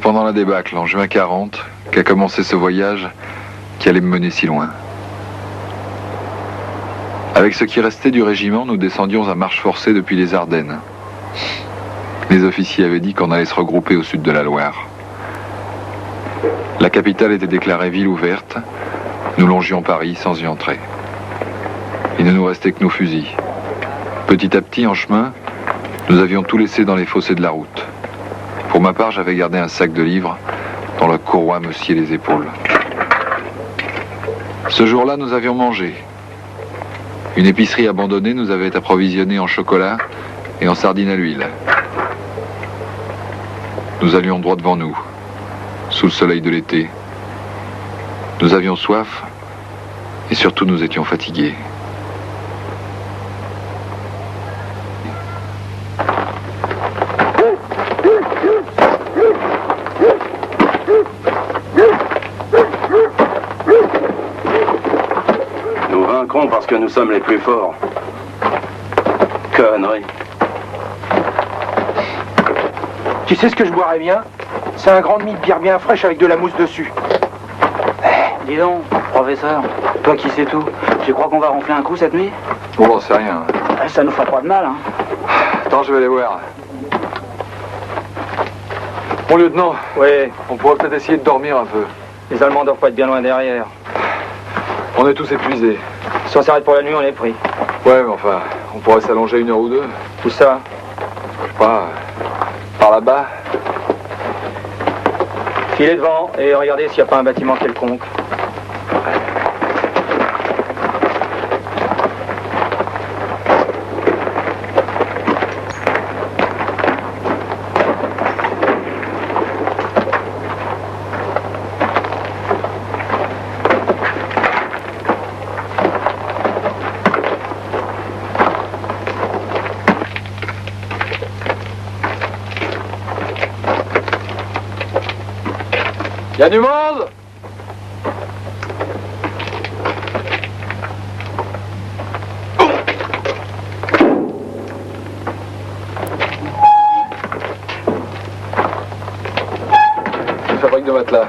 pendant la débâcle, en juin 40, qu'a commencé ce voyage qui allait me mener si loin. Avec ce qui restait du régiment, nous descendions à marche forcée depuis les Ardennes. Les officiers avaient dit qu'on allait se regrouper au sud de la Loire. La capitale était déclarée ville ouverte. Nous longions Paris sans y entrer. Il ne nous restait que nos fusils. Petit à petit, en chemin, nous avions tout laissé dans les fossés de la route. Pour ma part, j'avais gardé un sac de livres dont la courroie me sciait les épaules. Ce jour-là, nous avions mangé. Une épicerie abandonnée nous avait approvisionné en chocolat et en sardines à l'huile. Nous allions droit devant nous, sous le soleil de l'été. Nous avions soif et surtout nous étions fatigués. Nous vaincrons parce que nous sommes les plus forts. Connerie. Tu sais ce que je boirais bien? C'est un grand demi de bière bien fraîche avec de la mousse dessus. Dis donc, professeur, toi qui sais tout, tu crois qu'on va ronfler un coup cette nuit? Bon, j'en sais rien. Ça nous fera pas de mal, hein. Attends, je vais aller voir. Mon lieutenant, Oui, on pourrait peut-être essayer de dormir un peu. les Allemands doivent pas être bien loin derrière. On est tous épuisés. Si on s'arrête pour la nuit, on est pris. Ouais, mais enfin, on pourrait s'allonger 1 heure ou 2. Où ça? Je sais pas, par là-bas. Filez devant et regardez s'il n'y a pas un bâtiment quelconque. Y a du monde? Une fabrique de matelas.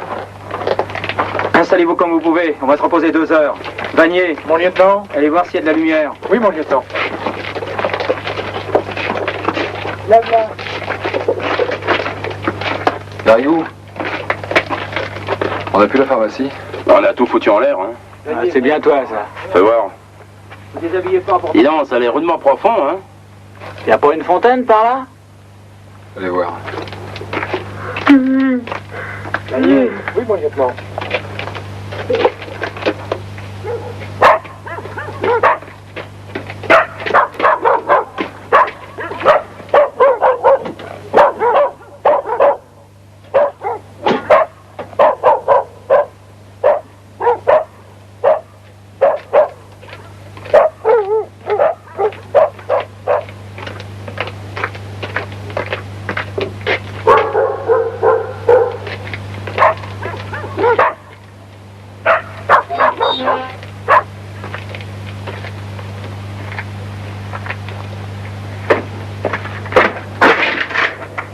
Installez-vous comme vous pouvez, on va se reposer 2 heures. Vanier, mon lieutenant, allez voir s'il y a de la lumière. Oui, mon lieutenant. Là-bas. Dariou, on a plus la pharmacie? On a tout foutu en l'air, hein. Ah, c'est bien toi, ça. Fais voir. Vous déshabillez pas pour... Dis donc, ça allait rudement profond, hein. Y a pas une fontaine par là? Allez voir. Vanier. Oui, mon lieutenant.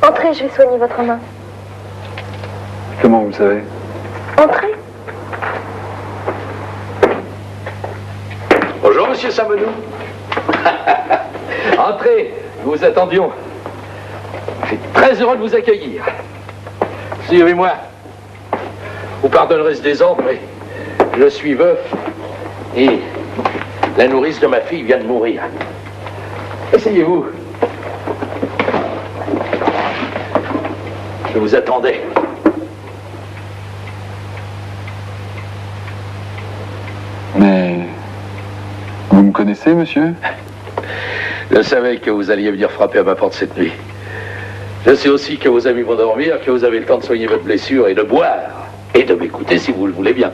Entrez, je vais soigner votre main. Comment vous le savez? Entrez. Bonjour, monsieur Samenou. Entrez, nous vous attendions. Je suis très heureux de vous accueillir. Suivez-moi. Vous pardonnerez ce désordre, mais je suis veuf et la nourrice de ma fille vient de mourir. Asseyez-vous. Je vous attendais. Mais... vous me connaissez, monsieur? Je savais que vous alliez venir frapper à ma porte cette nuit. Je sais aussi que vos amis vont dormir, que vous avez le temps de soigner votre blessure et de boire. Et de m'écouter si vous le voulez bien.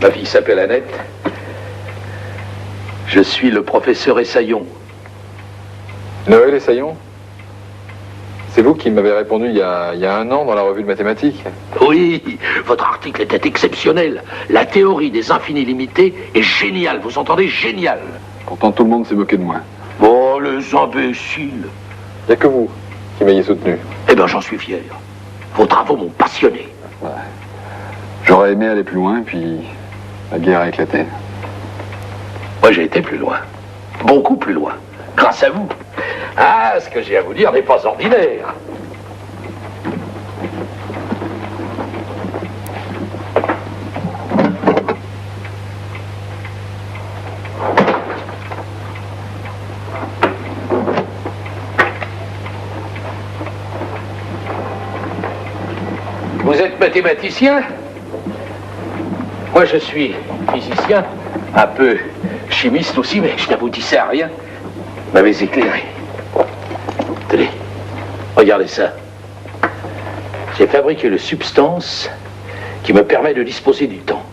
Ma fille s'appelle Annette. Je suis le professeur Essaillon. Noël Essaillon? C'est vous qui m'avez répondu il y a 1 an dans la revue de mathématiques. Oui, votre article était exceptionnel. La théorie des infinis limités est géniale, vous entendez? Géniale. Pourtant, tout le monde s'est moqué de moi. Oh, les imbéciles. Il n'y a que vous qui m'ayez soutenu. Eh ben, j'en suis fier. Vos travaux m'ont passionné. Ouais. J'aurais aimé aller plus loin, puis la guerre a éclaté. Moi, j'ai été plus loin. Beaucoup plus loin. Grâce à vous. Ah, ce que j'ai à vous dire n'est pas ordinaire. Vous êtes mathématicien? Moi, je suis physicien, un peu chimiste aussi, mais je n'aboutissais à rien. Vous m'avez éclairé. Tenez, regardez ça. J'ai fabriqué une substance qui me permet de disposer du temps.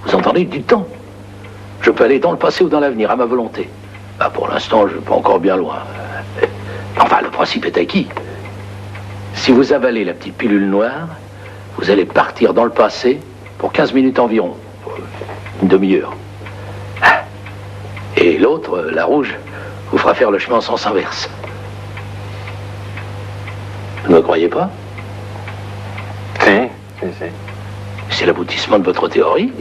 Vous entendez, du temps? Je peux aller dans le passé ou dans l'avenir, à ma volonté. Bah, pour l'instant, je ne vais pas encore bien loin. Enfin, le principe est acquis. Si vous avalez la petite pilule noire, vous allez partir dans le passé pour 15 minutes environ. Une demi-heure. Et l'autre, la rouge, vous fera faire le chemin en sens inverse. Vous ne me croyez pas? Si. C'est l'aboutissement de votre théorie.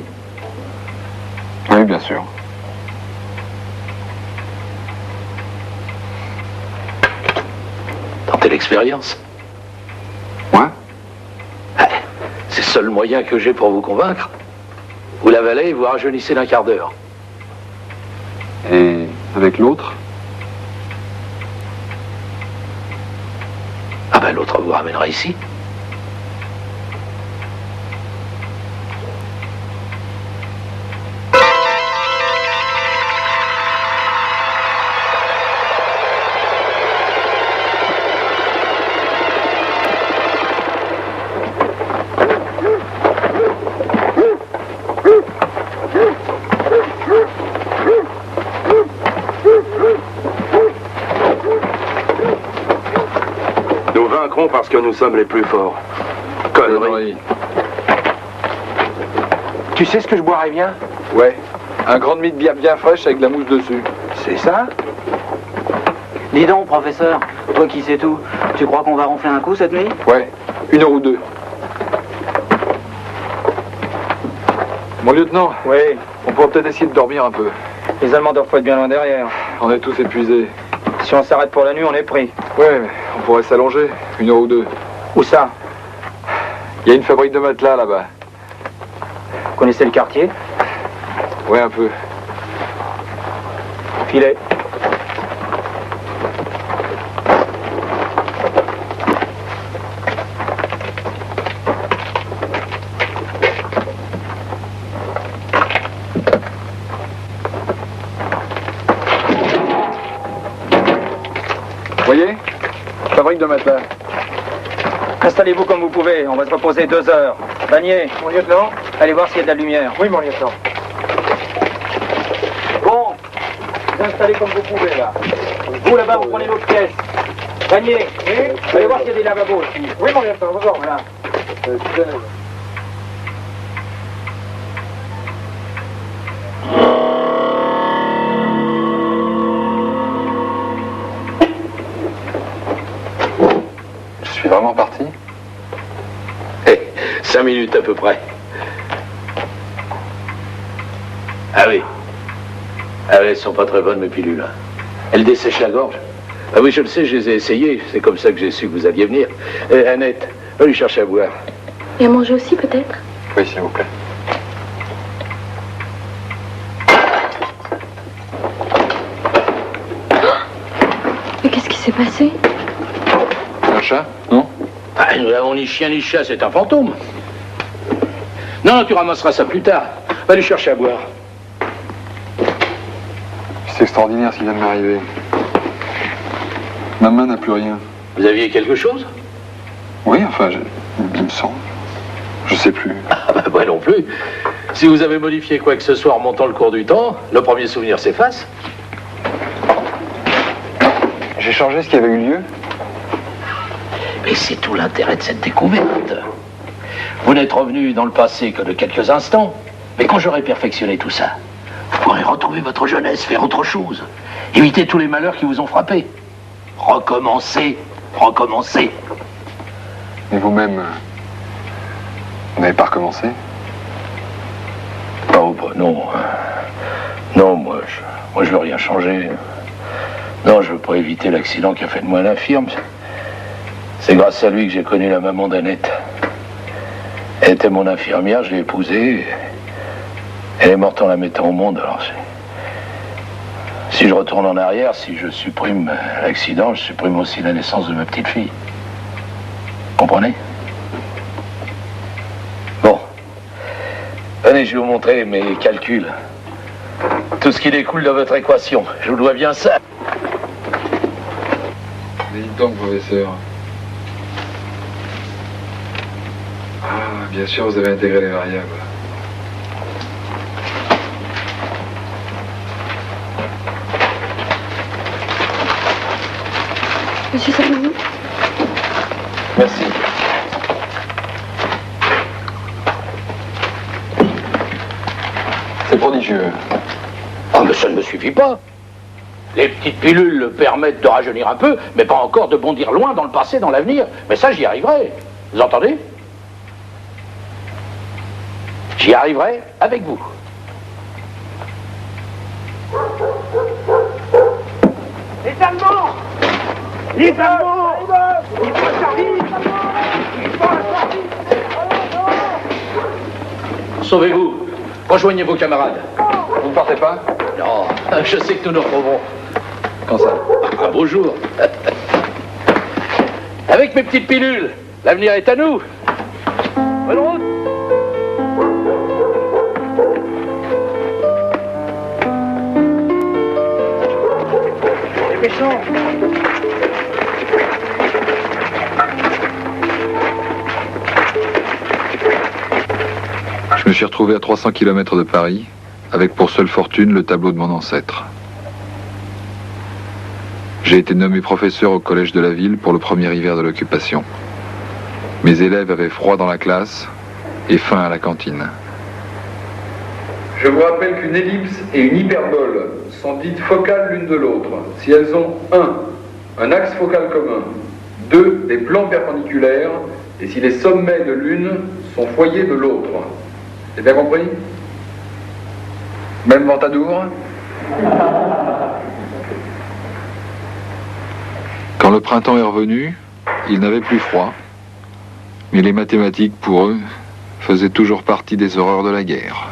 Oui, bien sûr. Tentez l'expérience. Moi? C'est le seul moyen que j'ai pour vous convaincre. Vous l'avalez et vous rajeunissez d'un quart d'heure. Et avec l'autre? Ah ben l'autre vous ramènera ici. Nous vaincrons parce que nous sommes les plus forts. Connerie. Tu sais ce que je boirais bien? Ouais. Un grand demi de bière bien fraîche avec de la mousse dessus. C'est ça? Dis donc, professeur, toi qui sais tout, tu crois qu'on va ronfler un coup cette nuit? Ouais. 1 heure ou 2. Mon lieutenant, Oui. on pourrait peut-être essayer de dormir un peu. Les Allemands doivent pas être bien loin derrière. On est tous épuisés. Si on s'arrête pour la nuit, on est pris. Ouais, mais on pourrait s'allonger. 1 heure ou 2. Où ça? Il y a une fabrique de matelas là-bas. Vous connaissez le quartier? Ouais, un peu. Filet. Voyez? Fabrique de matelas. Installez-vous comme vous pouvez, on va se reposer 2 heures. Vanier, mon lieutenant, allez voir s'il y a de la lumière. Oui, mon lieutenant. Bon, vous installez comme vous pouvez, là. Vous, là-bas, vous prenez l'autre pièce. Vanier, oui, allez voir s'il y a des lavabos aussi. Oui, mon lieutenant, bonjour. Voilà. Je suis vraiment parti? 5 minutes à peu près. Ah oui. Ah oui, elles sont pas très bonnes mes pilules. Hein. Elles dessèchent la gorge. Ah oui, je le sais, je les ai essayées. C'est comme ça que j'ai su que vous alliez venir. Annette, va lui chercher à boire. Et à manger aussi, peut-être? Oui, s'il vous plaît. Mais qu'est-ce qui s'est passé? Un chat? Non? Ah, nous n'avons ni chien ni chat, c'est un fantôme. Non, tu ramasseras ça plus tard. Va lui chercher à boire. C'est extraordinaire ce qui vient de m'arriver. Ma main n'a plus rien. Vous aviez quelque chose? Oui, enfin, il me semble. Je sais plus. Ah bah moi non plus. Si vous avez modifié quoi que ce soit en montant le cours du temps, le premier souvenir s'efface. J'ai changé ce qui avait eu lieu. Mais c'est tout l'intérêt de cette découverte. Vous n'êtes revenu dans le passé que de quelques instants, mais quand j'aurai perfectionné tout ça, vous pourrez retrouver votre jeunesse, faire autre chose, éviter tous les malheurs qui vous ont frappé. Recommencer, recommencer. Et vous-même, vous n'avez pas recommencé? Oh, bah non. Non, moi, je veux rien changer. Non, je veux pas éviter l'accident qui a fait de moi un infirme. C'est grâce à lui que j'ai connu la maman d'Annette. Elle était mon infirmière, je l'ai épousée. Elle est morte en la mettant au monde, alors si je retourne en arrière, si je supprime l'accident, je supprime aussi la naissance de ma petite fille. Comprenez? Bon. Venez, je vais vous montrer mes calculs. Tout ce qui découle de votre équation. Je vous dois bien ça. Dites donc, professeur. Ah, bien sûr, vous avez intégré les variables. Monsieur Salmon? Merci. C'est prodigieux. Ah, mais ça ne me suffit pas. Les petites pilules permettent de rajeunir un peu, mais pas encore de bondir loin dans le passé, dans l'avenir. Mais ça, j'y arriverai. Vous entendez? J'y arriverai avec vous. Les Allemands! Les Allemands! Ils vont à Charlie! Ils vont à Charlie! Sauvez-vous. Rejoignez vos camarades. Vous ne partez pas? Non, je sais que nous nous retrouverons. Quand ça? Ah, beau jour. Avec mes petites pilules, l'avenir est à nous. Bonne route. Méchant! Je me suis retrouvé à 300 km de Paris, avec pour seule fortune le tableau de mon ancêtre. J'ai été nommé professeur au collège de la ville pour le premier hiver de l'occupation. Mes élèves avaient froid dans la classe et faim à la cantine. Je vous rappelle qu'une ellipse et une hyperbole sont dites focales l'une de l'autre si elles ont 1. Un axe focal commun, 2. Des plans perpendiculaires, et si les sommets de l'une sont foyers de l'autre. C'est bien compris? Même Ventadour? Quand le printemps est revenu, ils n'avaient plus froid, mais les mathématiques, pour eux, faisaient toujours partie des horreurs de la guerre.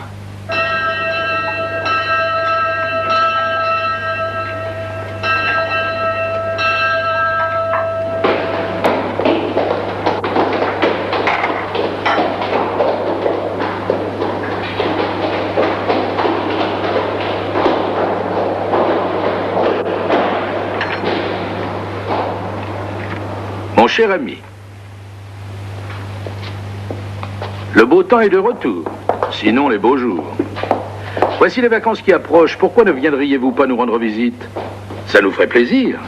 Mon cher ami, le beau temps est de retour, sinon les beaux jours. Voici les vacances qui approchent, pourquoi ne viendriez-vous pas nous rendre visite? Ça nous ferait plaisir.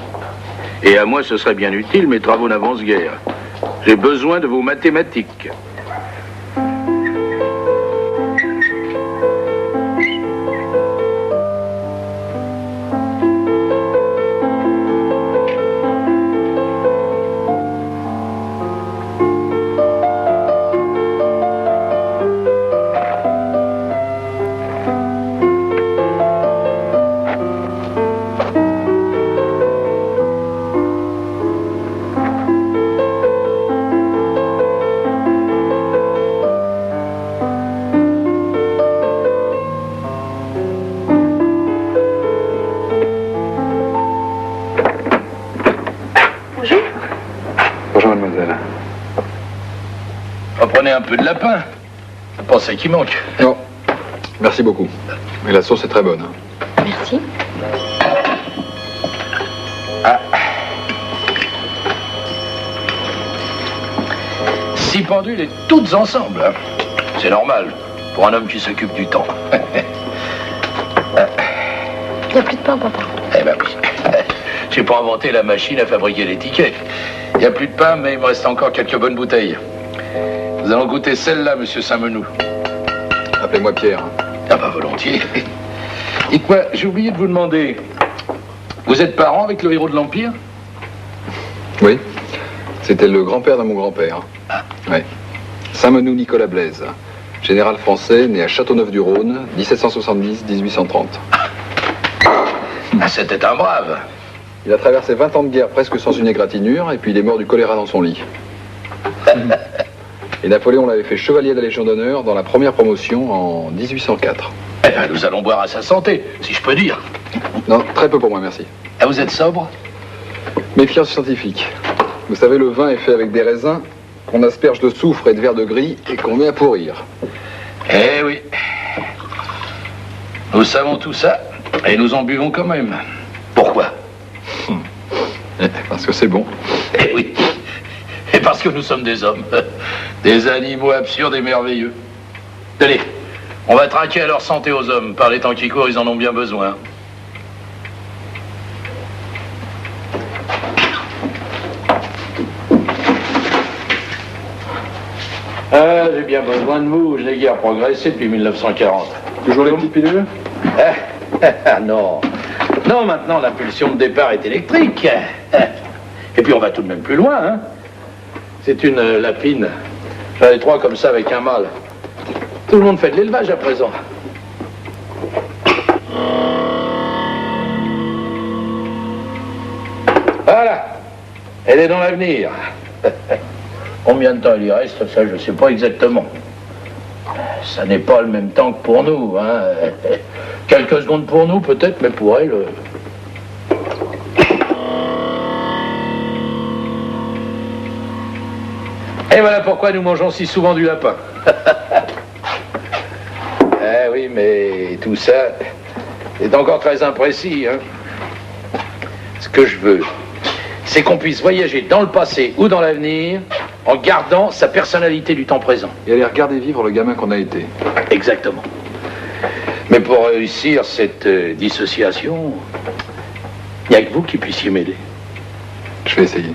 Et à moi, ce serait bien utile, mes travaux n'avancent guère. J'ai besoin de vos mathématiques. Bonjour, mademoiselle. Reprenez un peu de lapin. Vous pensez qu'il manque? Non, merci beaucoup. Mais la sauce est très bonne. Merci. Ah. 6 pendules et toutes ensemble. Hein. C'est normal pour un homme qui s'occupe du temps. Il n'y a plus de pain, papa. Eh ben oui. J'ai pas inventé la machine à fabriquer les tickets. Il n'y a plus de pain, mais il me reste encore quelques bonnes bouteilles. Nous allons goûter celle-là, monsieur Saint-Menou. Appelez-moi Pierre. Ah bah volontiers. Dites-moi, j'ai oublié de vous demander. Vous êtes parent avec le héros de l'Empire? Oui, c'était le grand-père de mon grand-père. Ouais. Saint-Menou Nicolas Blaise, général français, né à Châteauneuf-du-Rhône, 1770-1830. Ah, c'était un brave. Il a traversé 20 ans de guerre presque sans une égratignure, et puis il est mort du choléra dans son lit. Et Napoléon l'avait fait chevalier de la Légion d'honneur dans la première promotion en 1804. Eh ben, nous allons boire à sa santé, si je peux dire. Non, très peu pour moi, merci. Ah, vous êtes sobre? Méfiance scientifique. Vous savez, le vin est fait avec des raisins qu'on asperge de soufre et de verre de gris et qu'on met à pourrir. Eh oui. Nous savons tout ça, et nous en buvons quand même. Pourquoi? Parce que c'est bon. Eh oui. Et parce que nous sommes des hommes. Des animaux absurdes et merveilleux. Allez, on va trinquer à leur santé aux hommes. Par les temps qui courent, ils en ont bien besoin. Ah, j'ai bien besoin de vous. Je n'ai guère progressé depuis 1940. Toujours les petites pilules? Ah non. Non, maintenant, l'impulsion de départ est électrique. Et puis, on va tout de même plus loin, hein. C'est une lapine. J'en ai 3 comme ça avec un mâle. Tout le monde fait de l'élevage à présent. Voilà. Elle est dans l'avenir. Combien de temps il y reste, ça, je ne sais pas exactement. Ça n'est pas le même temps que pour nous, hein. Quelques secondes pour nous, peut-être, mais pour elle... Et voilà pourquoi nous mangeons si souvent du lapin. Eh oui, mais tout ça est encore très imprécis, hein. Ce que je veux, c'est qu'on puisse voyager dans le passé ou dans l'avenir en gardant sa personnalité du temps présent. Et aller regarder vivre le gamin qu'on a été. Exactement. Mais pour réussir cette dissociation, il n'y a que vous qui puissiez m'aider. Je vais essayer.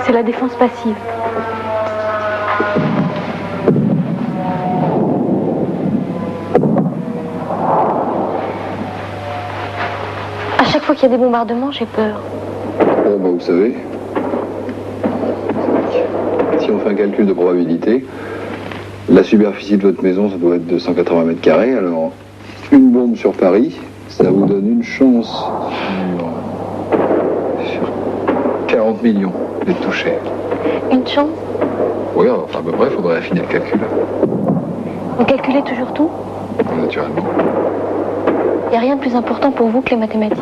C'est la défense passive. À chaque fois qu'il y a des bombardements, j'ai peur. Bon, bah, vous savez, si on fait un calcul de probabilité, la superficie de votre maison, ça doit être de 180 mètres carrés. Alors, une bombe sur Paris, ça vous donne une chance sur 40 millions d'être touché. Une chance? Oui, enfin, à peu près, il faudrait affiner le calcul, Vous calculez toujours tout? naturellement. Il n'y a rien de plus important pour vous que les mathématiques.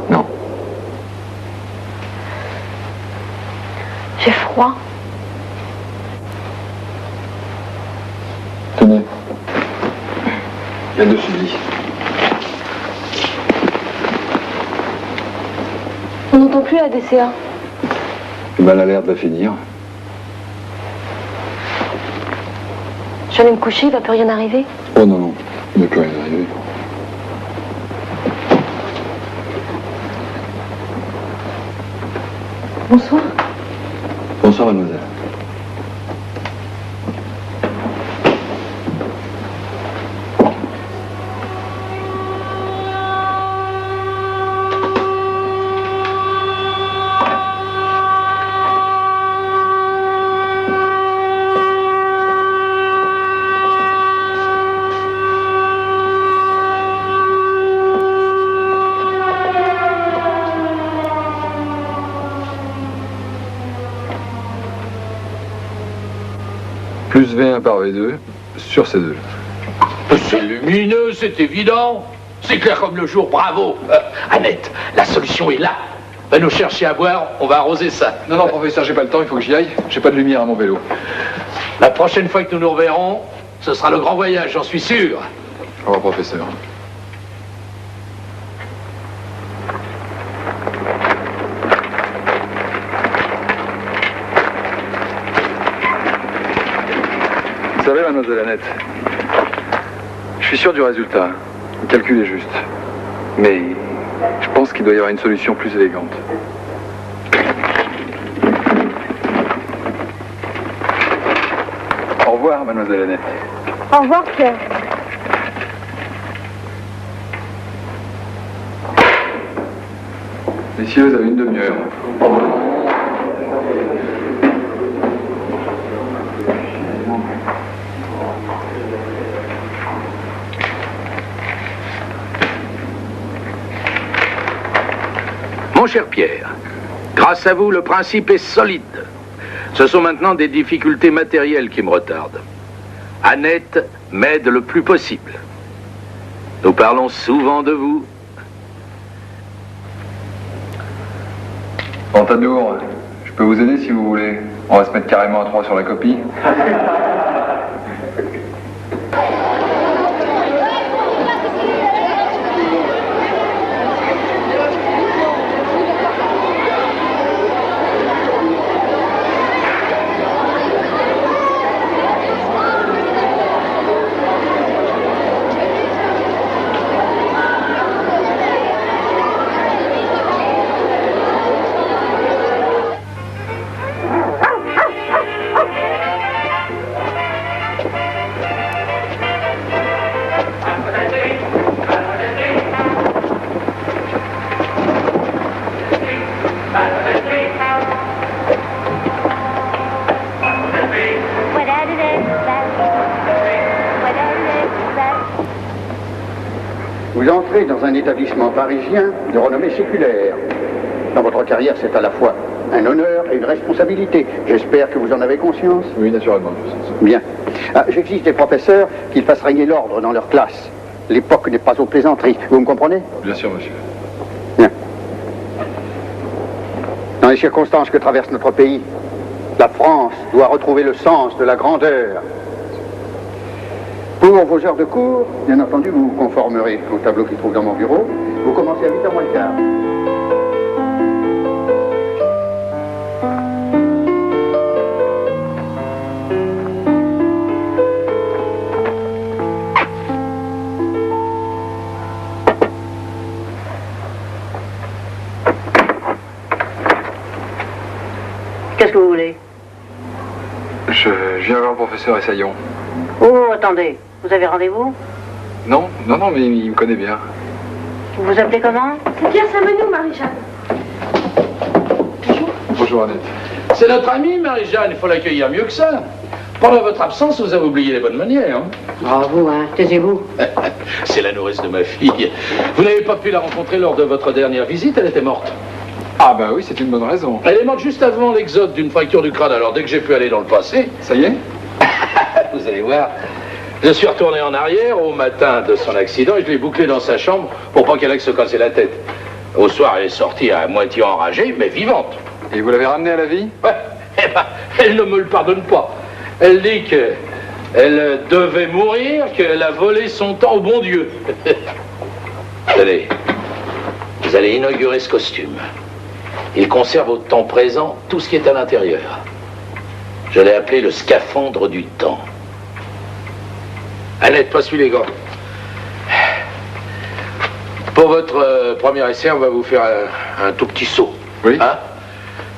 Non. J'ai froid. Tenez. Il y a 2 subis. On n'entend plus la DCA. Ben, l'alerte va finir. Je vais aller me coucher, il va plus rien arriver. Oh non, non, il ne peut rien arriver. Bonsoir. Bonsoir, mademoiselle. Plus V1 par V2 sur C2. C'est lumineux, c'est évident. C'est clair comme le jour, bravo. Annette, la solution est là. Va nous chercher à boire, on va arroser ça. Non, non, professeur, j'ai pas le temps, il faut que j'y aille. J'ai pas de lumière à mon vélo. La prochaine fois que nous nous reverrons, ce sera le grand voyage, j'en suis sûr. Au revoir, professeur. Vous savez, mademoiselle Annette, je suis sûr du résultat. Le calcul est juste. Mais je pense qu'il doit y avoir une solution plus élégante. Au revoir, mademoiselle Annette. Au revoir, Pierre. Messieurs, vous avez une demi-heure. Mon cher Pierre, grâce à vous, le principe est solide. Ce sont maintenant des difficultés matérielles qui me retardent. Annette m'aide le plus possible. Nous parlons souvent de vous. Ventadour, je peux vous aider si vous voulez. On va se mettre carrément à 3 sur la copie. Vous entrez dans un établissement parisien de renommée séculaire. Dans votre carrière, c'est à la fois un honneur et une responsabilité. J'espère que vous en avez conscience. Oui, naturellement. Bien. J'exige des professeurs qu'ils fassent régner l'ordre dans leur classe. L'époque n'est pas aux plaisanteries. Vous me comprenez? Bien sûr, monsieur. Bien. Dans les circonstances que traverse notre pays, la France doit retrouver le sens de la grandeur. Pour vos heures de cours, bien entendu, vous vous conformerez au tableau qui se trouve dans mon bureau. Vous commencez à 8h moins le quart. Qu'est-ce que vous voulez? Je viens voir le professeur Essaillon. Oh, attendez. Vous avez rendez-vous? Non, mais il me connaît bien. Vous vous appelez comment? C'est Pierre Saint-Menou, Marie-Jeanne. Bonjour, Annette. C'est notre amie, Marie-Jeanne, il faut l'accueillir mieux que ça. Pendant votre absence, vous avez oublié les bonnes manières. Hein. Ah, vous, hein, taisez-vous. C'est la nourrice de ma fille. Vous n'avez pas pu la rencontrer lors de votre dernière visite, elle était morte. Ah bah oui, c'est une bonne raison. Elle est morte juste avant l'exode d'une fracture du crâne, alors dès que j'ai pu aller dans le passé... Ça y est? Vous allez voir. Je suis retourné en arrière au matin de son accident et je l'ai bouclée dans sa chambre pour pas qu'elle aille se casser la tête. Au soir, elle est sortie à moitié enragée, mais vivante. Et vous l'avez ramenée à la vie? Ouais, eh ben, elle ne me le pardonne pas. Elle dit qu'elle devait mourir, qu'elle a volé son temps au bon Dieu. Vous allez inaugurer ce costume. Il conserve au temps présent tout ce qui est à l'intérieur. Je l'ai appelé le scaphandre du temps. Annette, passe-lui les gants. Pour votre premier essai, on va vous faire un tout petit saut. Oui. Hein?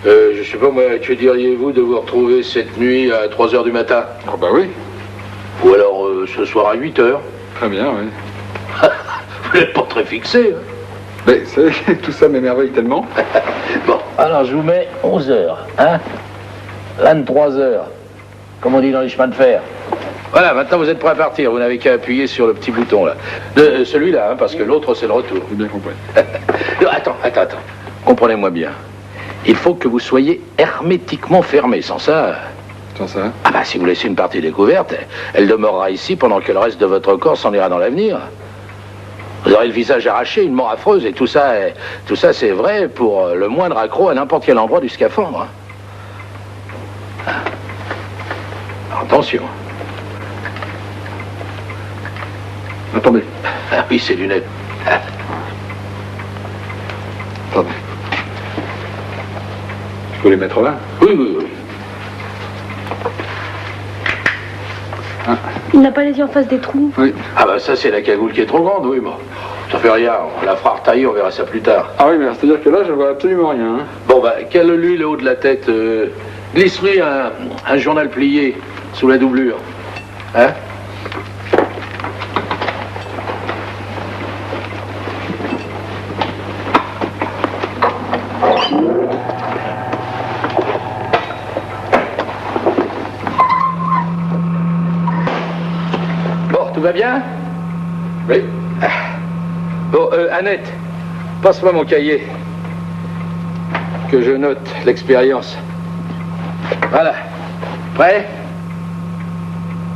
Je sais pas, moi, que diriez-vous de vous retrouver cette nuit à 3h du matin? Ah bah oui. Ou alors ce soir à 8h? Très bien, oui. Vous n'êtes pas très fixé, hein? Mais vous savez, tout ça m'émerveille tellement. Bon, alors je vous mets 11h, hein? 23h, comme on dit dans les chemins de fer. Voilà, maintenant vous êtes prêts à partir, vous n'avez qu'à appuyer sur le petit bouton là. Celui-là, hein, parce que l'autre c'est le retour. J'ai bien compris. Non, attends. Comprenez-moi bien. Il faut que vous soyez hermétiquement fermé, sans ça... Sans ça? Ah bah si vous laissez une partie découverte, elle demeurera ici pendant que le reste de votre corps s'en ira dans l'avenir. Vous aurez le visage arraché, une mort affreuse, et tout ça c'est vrai pour le moindre accroc à n'importe quel endroit du scaphandre. Hein. Alors, attention. Attendez. Ah oui, ces lunettes. Attendez. Je peux les mettre là? Oui. Ah. Il n'a pas les yeux en face des trous. Oui. Ah bah ça c'est la cagoule qui est trop grande, oui, bon. Ça fait rien, on la fera retailler, on verra ça plus tard. Ah oui, mais c'est-à-dire que là, je vois absolument rien. Hein. Bon bah, cale-lui le haut de la tête, glisse-lui un journal plié sous la doublure. Hein? Bon, tout va bien? Oui. Bon, Annette, passe-moi mon cahier. Que je note l'expérience. Voilà. Prêt?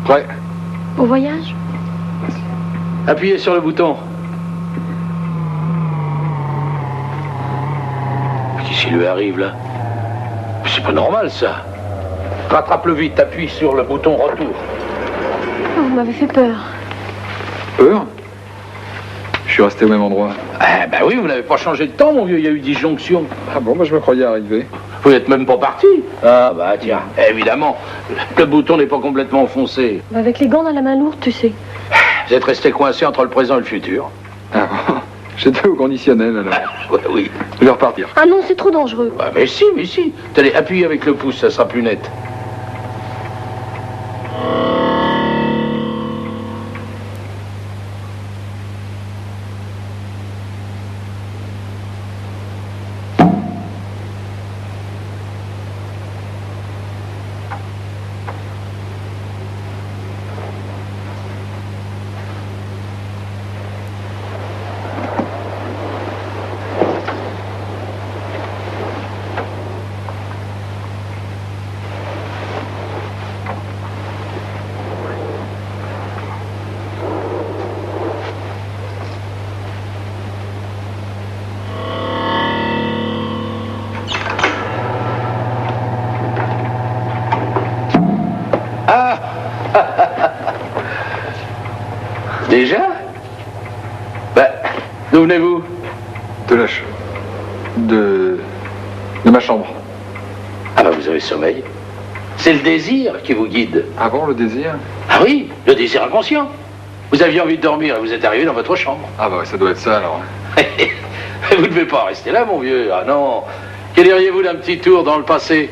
Prêt. Au voyage? Appuyez sur le bouton. Qu'est-ce qui lui arrive là? C'est pas normal ça. Rattrape-le vite, appuie sur le bouton retour. Oh, vous m'avez fait peur. Peur? Je suis resté au même endroit. Ah bah oui, vous n'avez pas changé de temps, mon vieux, il y a eu disjonction. Ah bon, bah je me croyais arrivé. Vous n'êtes même pas parti. Ah bah tiens, évidemment, le bouton n'est pas complètement enfoncé. Avec les gants dans la main lourde, tu sais. Vous êtes resté coincé entre le présent et le futur. Ah bon. J'étais au conditionnel alors. Ouais, oui. Je vais repartir. Ah non, c'est trop dangereux. Bah, mais si, mais si. Allez, appuyez avec le pouce, ça sera plus net. Déjà? Ben, d'où venez-vous? De ma chambre. Ah ben, vous avez sommeil. C'est le désir qui vous guide. Ah bon, le désir? Ah oui, le désir inconscient. Vous aviez envie de dormir et vous êtes arrivé dans votre chambre. Ah bah ouais, ça doit être ça alors. Vous ne devez pas rester là, mon vieux. Ah non. Que diriez-vous d'un petit tour dans le passé?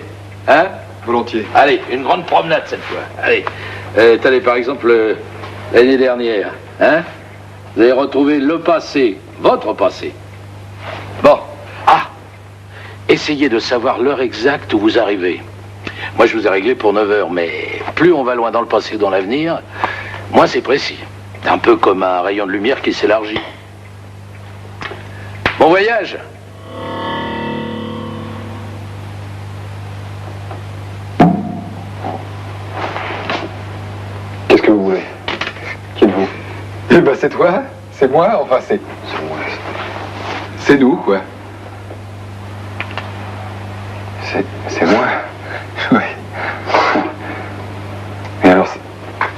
Hein? Volontiers. Allez, une grande promenade cette fois. Allez. Tenez, par exemple, l'année dernière. Hein? Vous avez retrouvé le passé, votre passé. Bon. Ah! Essayez de savoir l'heure exacte où vous arrivez. Moi, je vous ai réglé pour 9 heures, mais plus on va loin dans le passé ou dans l'avenir, moins c'est précis. Un peu comme un rayon de lumière qui s'élargit. Bon voyage! Qu'est-ce que vous voulez? Qui êtes-vous? Eh ben c'est toi? C'est moi? Enfin c'est moi. C'est nous, quoi. C'est moi? Oui. Et alors,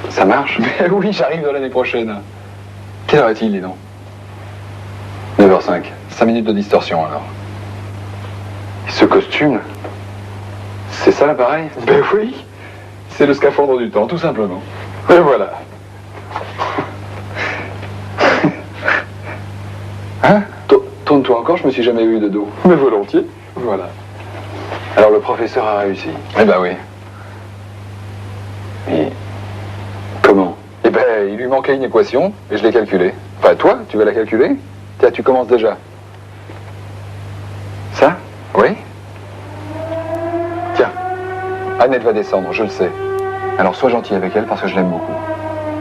ça marche? Mais oui, j'arrive dans l'année prochaine. Quelle heure est-il, dis donc? 9h05. 5 minutes de distorsion, alors. Et ce costume? C'est ça, l'appareil? Ben oui. C'est le scaphandre du temps, tout simplement. Et voilà. Hein? Tourne-toi encore, je me suis jamais vu de dos. Mais volontiers. Voilà. Alors le professeur a réussi. Eh ben oui. Et comment? Eh ben, il lui manquait une équation et je l'ai calculée. Enfin, toi, tu vas la calculer? Tiens, tu commences déjà. Ça? Oui? Tiens, Annette va descendre, je le sais. Alors sois gentil avec elle parce que je l'aime beaucoup.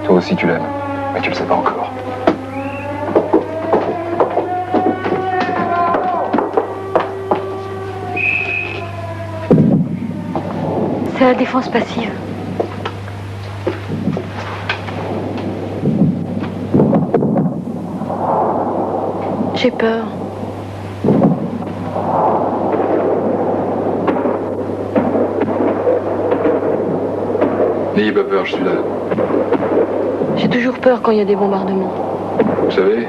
Toi aussi tu l'aimes, mais tu le sais pas encore. C'est la défense passive. J'ai peur. N'ayez pas peur, je suis là. J'ai toujours peur quand il y a des bombardements. Vous savez,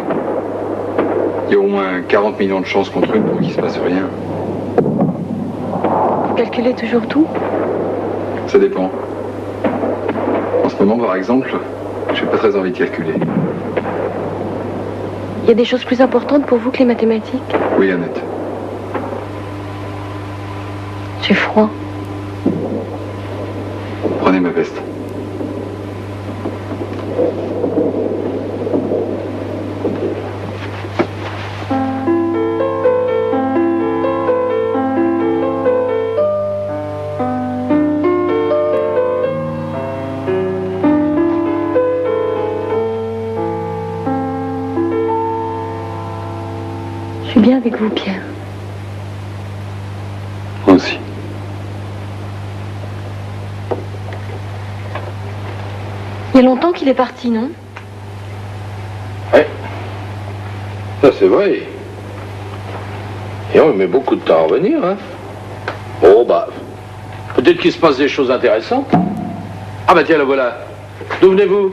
il y a au moins 40 millions de chances contre une pour qu'il se passe rien. Vous calculez toujours tout? Ça dépend. En ce moment, par exemple, j'ai pas très envie de calculer. Il y a des choses plus importantes pour vous que les mathématiques? Oui, Annette. J'ai froid. Prenez ma veste. Je suis bien avec vous, Pierre. Moi aussi. Il y a longtemps qu'il est parti, non? Ouais. Ça, c'est vrai. Et on met beaucoup de temps à revenir, hein. Oh, bah, peut-être qu'il se passe des choses intéressantes. Ah, bah tiens, le voilà. D'où venez-vous?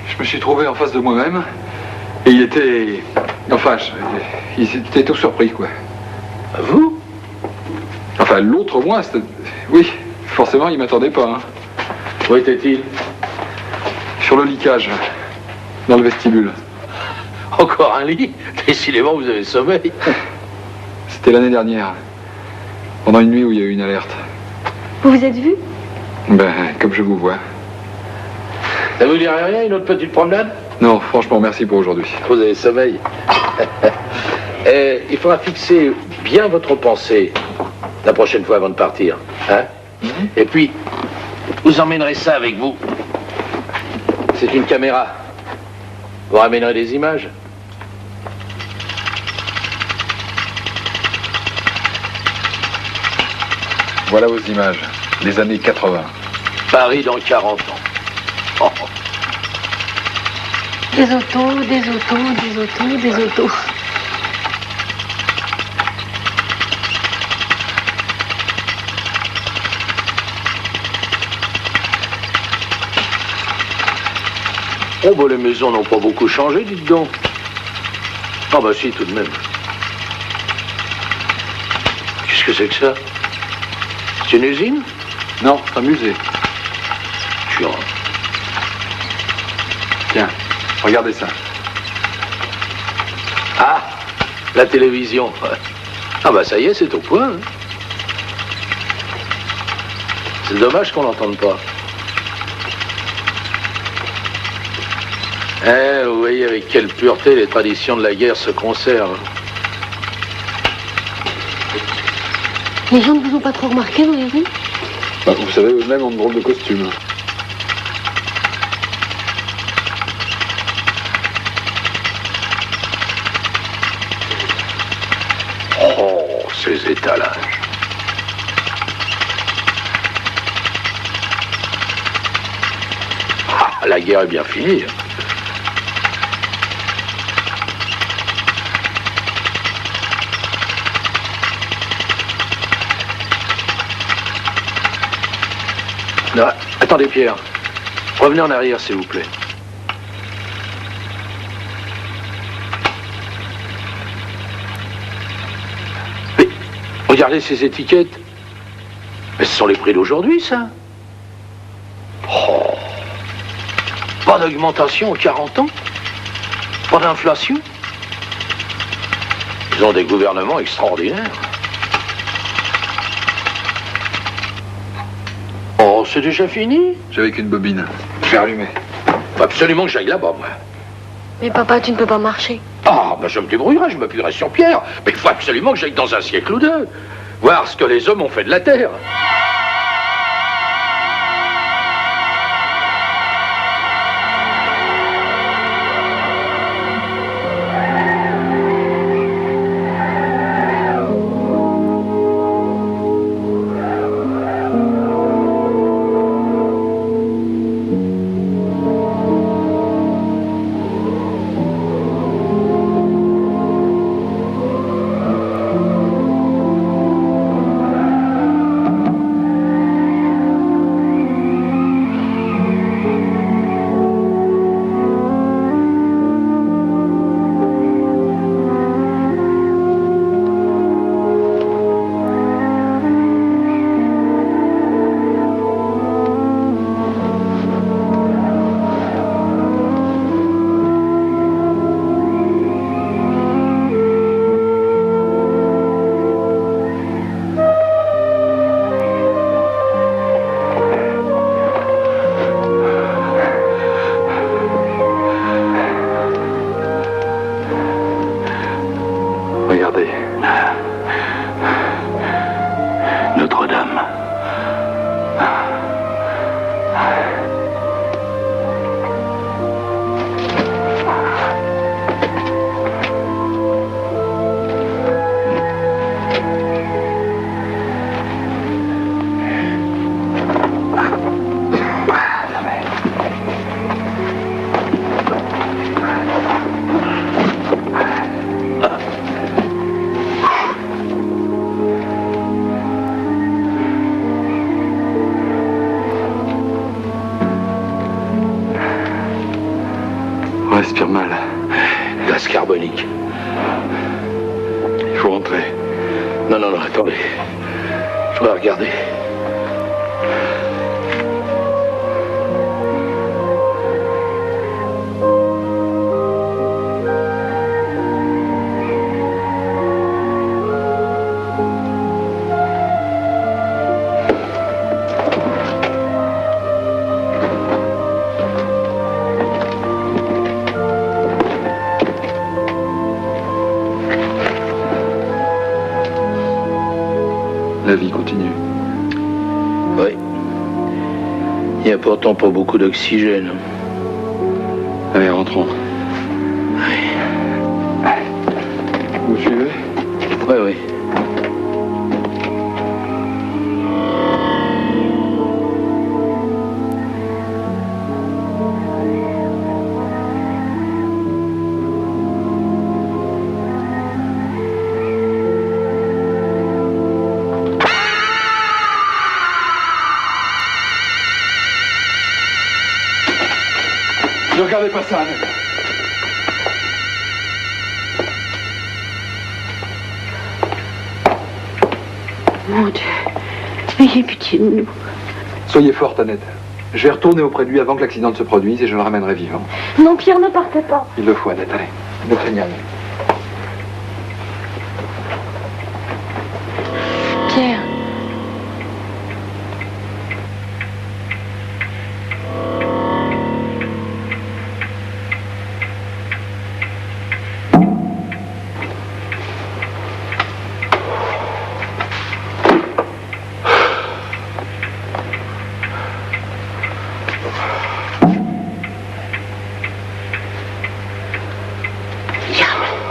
Je me suis trouvé en face de moi-même et il était... Enfin, il était tout surpris, quoi. Vous? Enfin, l'autre moi, c'était... Oui, forcément, il m'attendait pas. Hein. Où était-il? Sur le licage, dans le vestibule. Encore un lit? Décidément, vous avez sommeil. C'était l'année dernière, pendant une nuit où il y a eu une alerte. Vous vous êtes vus? Ben, comme je vous vois. Ça vous dirait rien, une autre petite promenade? Non, franchement, merci pour aujourd'hui. Vous avez sommeil. Il faudra fixer bien votre pensée la prochaine fois avant de partir. Hein? Et puis, vous emmènerez ça avec vous. C'est une caméra. Vous ramènerez des images. Voilà vos images, les années 80. Paris dans 40 ans. Oh. Des autos, des autos, des autos, des autos. Oh, bah, les maisons n'ont pas beaucoup changé, dites donc. Ah, bah, si, tout de même. Qu'est-ce que c'est que ça? C'est une usine? Non, c'est un musée. Tiens. Tiens, regardez ça. Ah, la télévision. Ah, bah, ça y est, c'est au point. Hein. C'est dommage qu'on l'entende pas. Vous voyez avec quelle pureté les traditions de la guerre se conservent. Les gens ne vous ont pas trop remarqué dans les rues? Bah, vous savez, eux-mêmes ont de drôles de costumes. Oh, ces étalages. Ah, la guerre est bien finie. Non, attendez, Pierre. Revenez en arrière, s'il vous plaît. Mais, regardez ces étiquettes. Mais ce sont les prix d'aujourd'hui, ça. Oh. Pas d'augmentation en 40 ans. Pas d'inflation. Ils ont des gouvernements extraordinaires. Oh, c'est déjà fini? J'avais qu'une bobine. Je vais allumer. Faut absolument que j'aille là-bas, moi. Mais papa, tu ne peux pas marcher. Ah, ben je me débrouillerai, je m'appuierai sur Pierre. Mais il faut absolument que j'aille dans un siècle ou deux. Voir ce que les hommes ont fait de la Terre. Non, attendez. Je voudrais regarder. La vie continue. Oui. Il n'y a pourtant pas beaucoup d'oxygène. Allez, rentrons. Vous suivez? Oui. Ne regardez pas ça, Annette. Mon Dieu, ayez pitié de nous. Soyez forte, Annette. Je vais retourner auprès de lui avant que l'accident ne se produise et je le ramènerai vivant. Non, Pierre, ne partez pas. Il le faut, Annette. Allez, ne craignez rien. Pierre.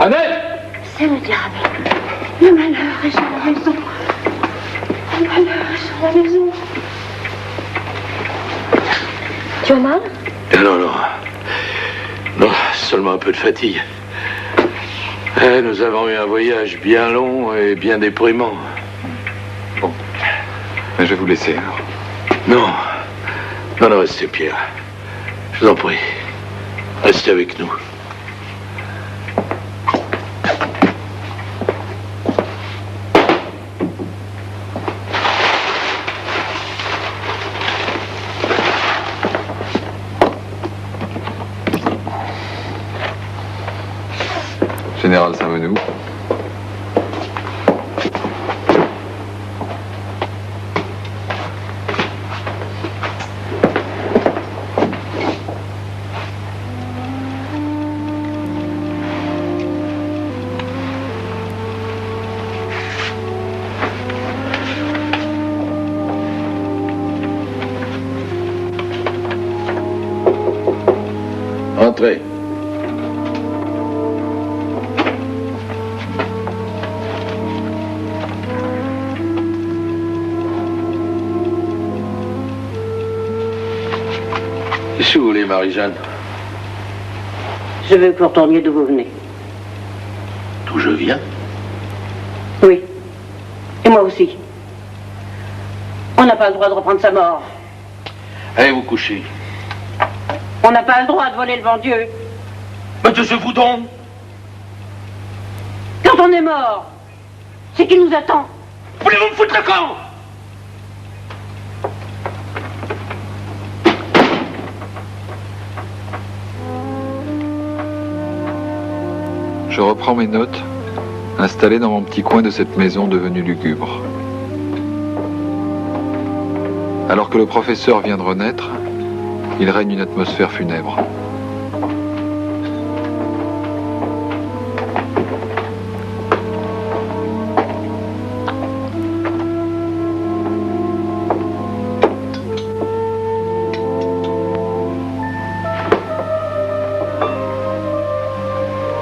Annette! C'est le diable. Le malheur est sur la maison. Le malheur est sur la maison. Tu as mal? Non, seulement un peu de fatigue. Nous avons eu un voyage bien long et bien déprimant. Bon. Mais je vais vous laisser, alors. Non, restez, Pierre. Je vous en prie. Restez avec nous. Général Saint-Menou. Entrez. Qu'est-ce que vous voulez, Marie-Jeanne? Je veux que vous retourniez d'où vous venez. D'où je viens? Oui. Et moi aussi. On n'a pas le droit de reprendre sa mort. Allez vous coucher. On n'a pas le droit de voler le bon Dieu. Mais taisez-vous donc! Quand on est mort, c'est qu'il nous attend. Voulez-vous me foutre le camp? Je reprends mes notes, installé dans mon petit coin de cette maison devenue lugubre. Alors que le professeur vient de renaître, il règne une atmosphère funèbre.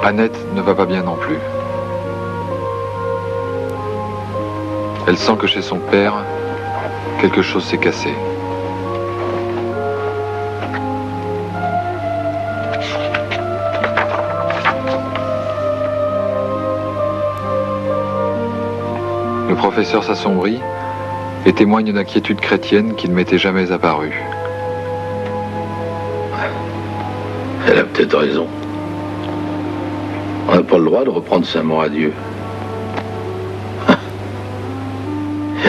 Annette ne va pas bien non plus. Elle sent que chez son père, quelque chose s'est cassé. Le professeur s'assombrit et témoigne d'inquiétude chrétienne qui ne m'était jamais apparue. Elle a peut-être raison. On n'a pas le droit de reprendre sa mort à Dieu.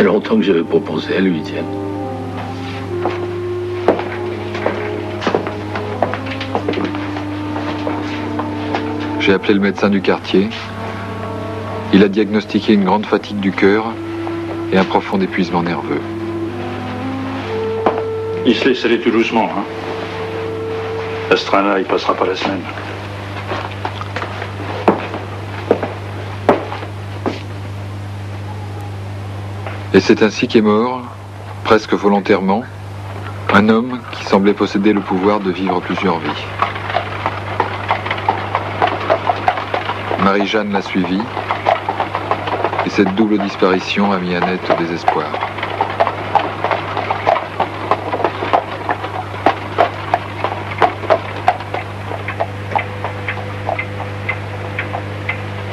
fait longtemps que j'avais proposé à lui, tiens. J'ai appelé le médecin du quartier. Il a diagnostiqué une grande fatigue du cœur et un profond épuisement nerveux. Il se laisse aller tout doucement, hein. À ce train-là, il passera pas la semaine. Et c'est ainsi qu'est mort, presque volontairement, un homme qui semblait posséder le pouvoir de vivre plusieurs vies. Marie-Jeanne l'a suivi, et cette double disparition a mis Annette au désespoir.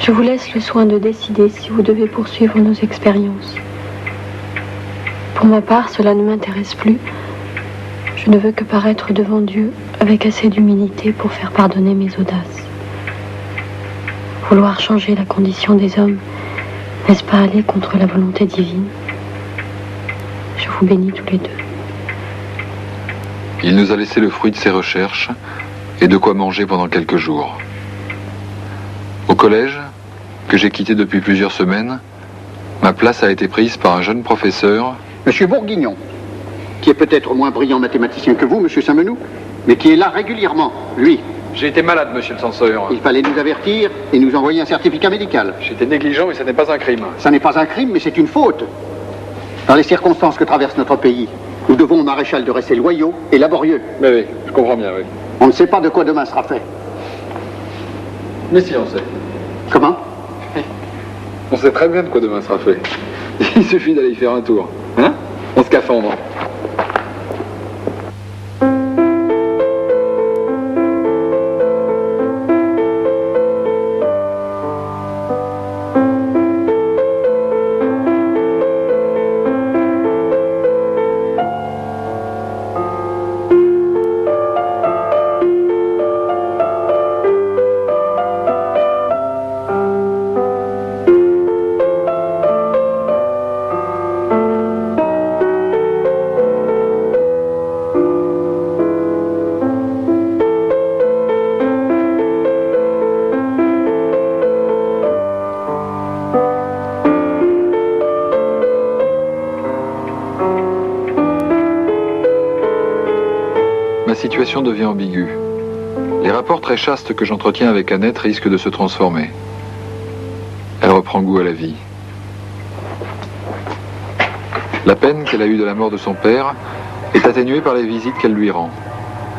Je vous laisse le soin de décider si vous devez poursuivre nos expériences. Pour ma part, cela ne m'intéresse plus. Je ne veux que paraître devant Dieu avec assez d'humilité pour faire pardonner mes audaces. Vouloir changer la condition des hommes, n'est-ce pas aller contre la volonté divine? Je vous bénis tous les deux. Il nous a laissé le fruit de ses recherches et de quoi manger pendant quelques jours. Au collège, que j'ai quitté depuis plusieurs semaines, ma place a été prise par un jeune professeur, Monsieur Bourguignon, qui est peut-être moins brillant mathématicien que vous, Monsieur Saint-Menou, mais qui est là régulièrement, lui. J'ai été malade, monsieur le censeur. Il fallait nous avertir et nous envoyer un certificat médical. J'étais négligent, mais ce n'est pas un crime. Ça n'est pas un crime, mais c'est une faute. Dans les circonstances que traverse notre pays, nous devons au maréchal de rester loyaux et laborieux. Mais oui, je comprends bien, oui. On ne sait pas de quoi demain sera fait. Mais si, on sait. Comment? On sait très bien de quoi demain sera fait. Il suffit d'aller y faire un tour. Hein? On se cafandre. Ma situation devient ambiguë. Les rapports très chastes que j'entretiens avec Annette risquent de se transformer. Elle reprend goût à la vie. La peine qu'elle a eue de la mort de son père est atténuée par les visites qu'elle lui rend.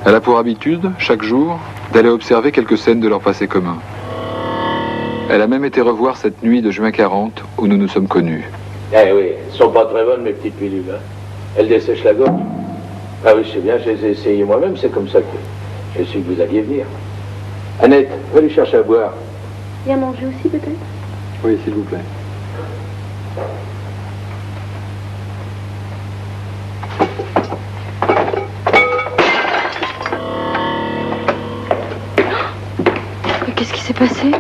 Elle a pour habitude, chaque jour, d'aller observer quelques scènes de leur passé commun. Elle a même été revoir cette nuit de juin 40 où nous nous sommes connus. Eh oui, elles sont pas très bonnes, mes petites pilules, hein. Elles dessèchent la gorge. Ah oui, je sais bien, je les ai essayées moi-même, c'est comme ça que je suis que vous alliez venir. Annette, va lui chercher à boire. Et à manger aussi, peut-être? Oui, s'il vous plaît. Qu'est-ce qui s'est passé?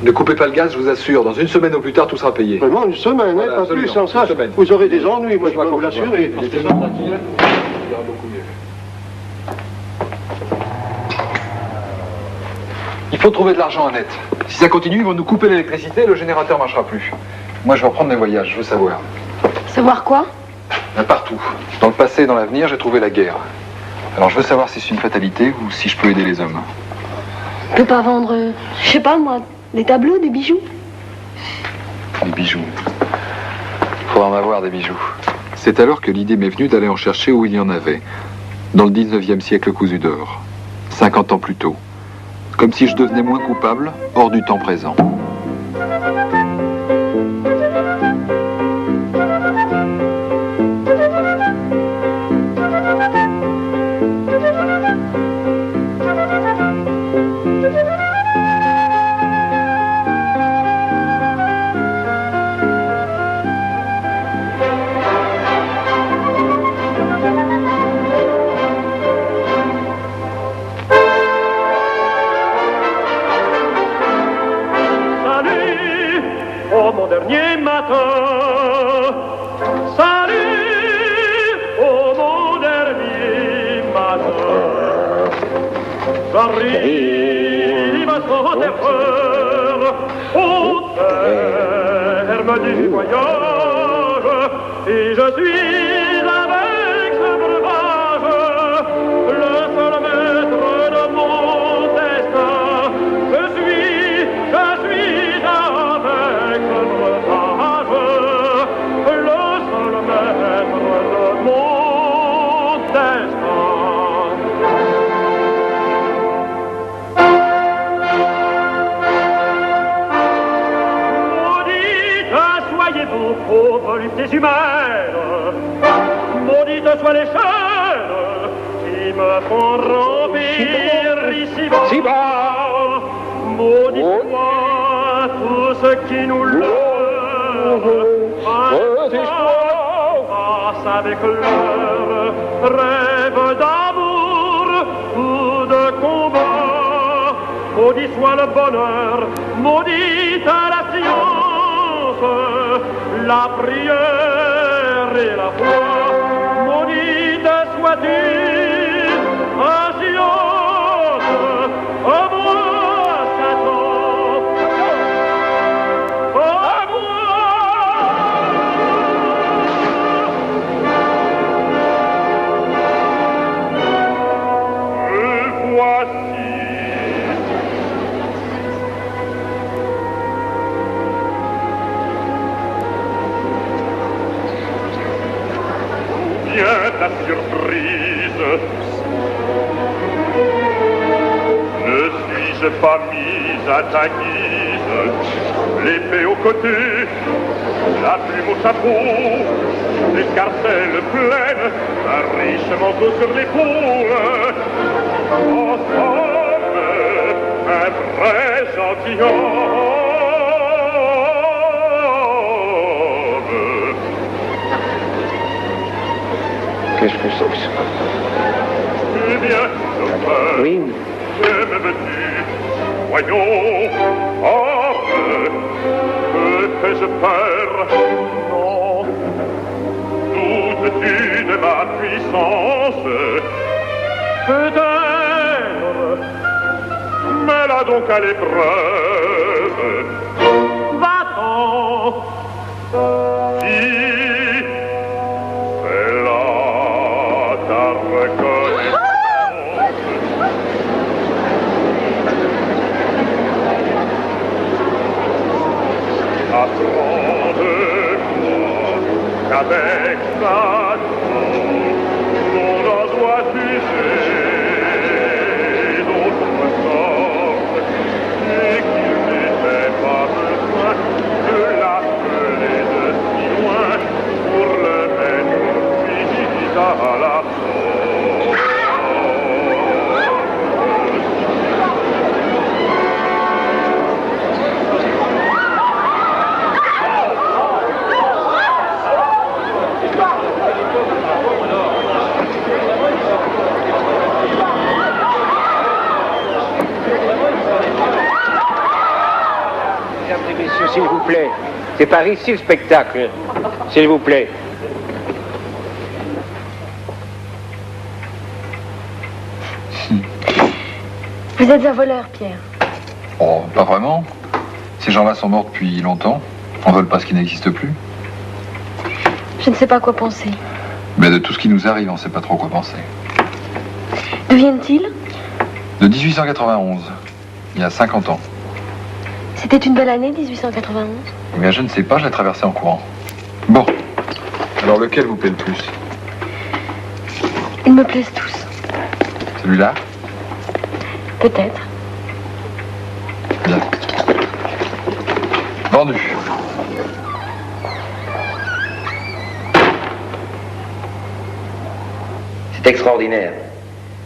Ne coupez pas le gaz, je vous assure. Dans une semaine au plus tard, tout sera payé. Vraiment, une semaine, Voilà, hein, pas absolument, plus, sans ça. une semaine. Vous aurez des ennuis, moi je peux vous crois l'assurer. Il était tellement tranquille, il ira beaucoup mieux. Il faut trouver de l'argent, Annette. Si ça continue, ils vont nous couper l'électricité et le générateur ne marchera plus. Moi, je vais reprendre mes voyages, je veux savoir. Savoir quoi? Partout. Dans le passé et dans l'avenir, j'ai trouvé la guerre. Alors, je veux savoir si c'est une fatalité ou si je peux aider les hommes. On peut pas vendre, je sais pas moi, des tableaux, des bijoux? Des bijoux. Faudra en avoir des bijoux. C'est alors que l'idée m'est venue d'aller en chercher où il y en avait. Dans le 19e siècle cousu d'or. 50 ans plus tôt. Comme si je devenais moins coupable, hors du temps présent. prime sans terreur au terme du voyage, et je suis avec ce breuvage le seul maître de mon destin. Je suis avec ce breuvage le seul maître de mon destin. Soyez-vous, ô voluptés humaines, maudites soient les chaînes qui me font remplir ici-bas. Si bas. Maudit soit tout ce qui nous leurre. Passe avec leur rêve d'amour ou de combat. Maudit soit le bonheur, maudite la science, la prière et la foi, maudite sois-tu, ancienne, à moi, Satan, à moi. Me voici. La surprise. Ne suis-je pas mise à ta guise, l'épée au côté, la plume au chapeau, l'escarcelle pleine, un riche manteau sur l'épaule. En somme, un vrai gentilhomme. Qu'est-ce que c'est que ça? Eh bien, docteur, oui. Que me veux-tu? Voyons, heureux, que fais-je peur? Non, doutes-tu de ma puissance? Peut-être, mets-la donc à l'épreuve. Va-t'en, apprends de moi qu'avec Satan, on en doit user d'autre sorte, et qu'il n'était pas besoin de l'appeler de si loin pour le mettre puis à la porte. S'il vous plaît, c'est par ici le spectacle. S'il vous plaît. Vous êtes un voleur, Pierre. Oh, pas vraiment. Ces gens-là sont morts depuis longtemps. On vole pas ce qui n'existe plus. Je ne sais pas quoi penser. Mais de tout ce qui nous arrive, on ne sait pas trop quoi penser. D'où viennent-ils? De 1891, il y a 50 ans. C'était une belle année, 1891. Eh bien, je ne sais pas, je l'ai traversé en courant. Bon. Alors, lequel vous plaît le plus? Ils me plaisent tous. Celui-là? Peut-être. Bien. Vendu. C'est extraordinaire.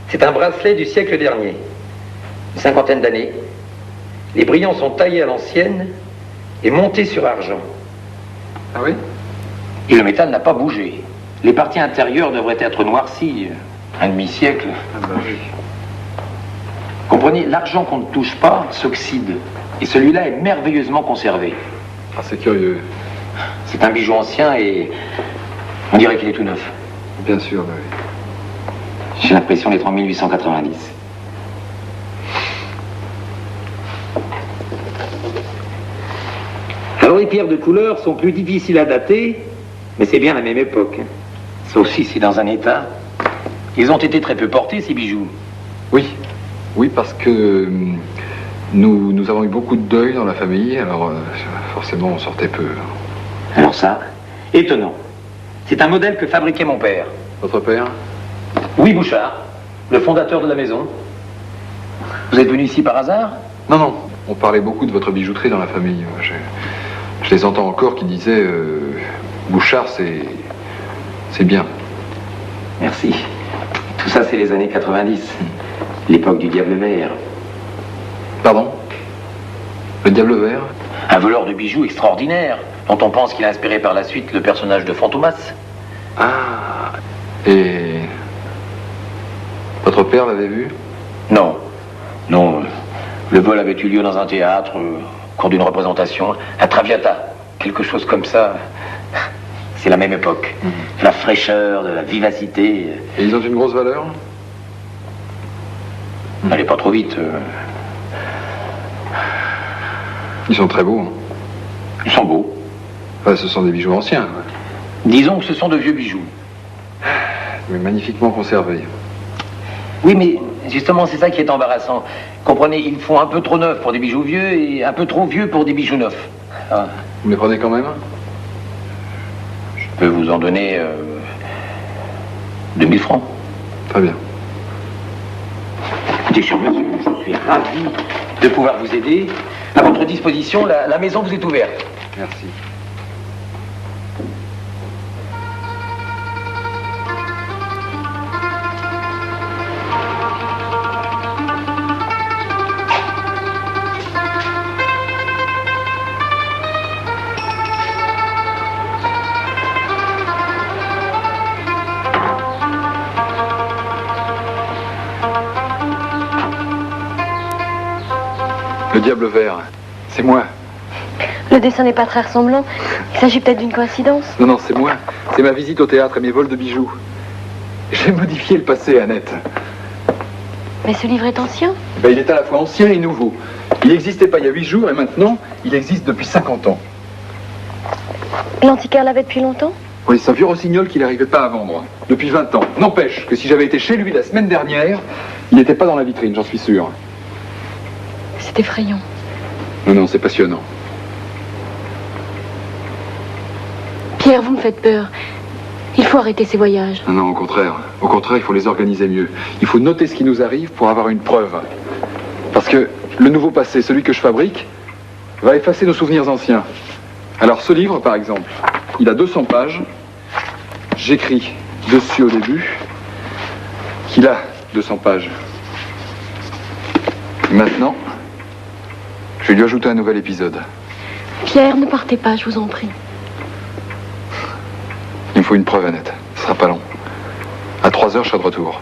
C'est un bracelet du siècle dernier. Une cinquantaine d'années. Les brillants sont taillés à l'ancienne et montés sur argent. Ah oui? Et le métal n'a pas bougé. Les parties intérieures devraient être noircies. Un demi-siècle. Ah bah oui. Comprenez, l'argent qu'on ne touche pas s'oxyde. Et celui-là est merveilleusement conservé. Ah, c'est curieux. C'est un bijou ancien et on dirait qu'il est tout neuf. Bien sûr, bah oui. J'ai l'impression d'être en 1890. Alors les pierres de couleur sont plus difficiles à dater, mais c'est bien la même époque. Sauf si c'est dans un état. Ils ont été très peu portés, ces bijoux. Oui, oui, parce que nous avons eu beaucoup de deuil dans la famille, alors forcément on sortait peu. Alors ça, étonnant. C'est un modèle que fabriquait mon père. Votre père? Oui, Bouchard, le fondateur de la maison. Vous êtes venu ici par hasard? Non, non, on parlait beaucoup de votre bijouterie dans la famille. Je les entends encore qui disaient Bouchard, c'est bien. Merci. Tout ça, c'est les années 90. L'époque du Diable Vert. Pardon? Le Diable Vert? Un voleur de bijoux extraordinaire, dont on pense qu'il a inspiré par la suite le personnage de Fantomas. Ah. Et votre père l'avait vu? Non. Non. Le vol avait eu lieu dans un théâtre, au cours d'une représentation, à Traviata. Quelque chose comme ça. C'est la même époque. La fraîcheur, de la vivacité. Et ils ont une grosse valeur? N'allez pas trop vite. Ils sont très beaux. Hein. Ils sont beaux. Enfin, ce sont des bijoux anciens. Disons que ce sont de vieux bijoux. Mais magnifiquement conservés. Oui, mais justement, c'est ça qui est embarrassant. Comprenez, ils font un peu trop neuf pour des bijoux vieux et un peu trop vieux pour des bijoux neufs. Ah. Vous les prenez quand même? Je peux vous en donner 2000 francs. Très bien. Écoutez, cher monsieur, je suis ravi de pouvoir vous aider. À votre disposition, la maison vous est ouverte. Merci. Le Diable Vert, c'est moi. Le dessin n'est pas très ressemblant. Il s'agit peut-être d'une coïncidence. Non, non, c'est moi. C'est ma visite au théâtre et mes vols de bijoux. J'ai modifié le passé, Annette. Mais ce livre est ancien. Ben, il est à la fois ancien et nouveau. Il n'existait pas il y a 8 jours et maintenant, il existe depuis 50 ans. L'antiquaire l'avait depuis longtemps? Oui, c'est un vieux rossignol qu'il n'arrivait pas à vendre. Depuis 20 ans. N'empêche que si j'avais été chez lui la semaine dernière, il n'était pas dans la vitrine, j'en suis sûr. C'est effrayant. Non, non, c'est passionnant. Pierre, vous me faites peur. Il faut arrêter ces voyages. Non, non, au contraire. Au contraire, il faut les organiser mieux. Il faut noter ce qui nous arrive pour avoir une preuve. Parce que le nouveau passé, celui que je fabrique, va effacer nos souvenirs anciens. Alors ce livre, par exemple, il a 200 pages. J'écris dessus au début qu'il a 200 pages. Et maintenant, je vais lui ajouter un nouvel épisode. Pierre, ne partez pas, je vous en prie. Il me faut une preuve, Annette. Ce sera pas long. À 3h, je serai de retour.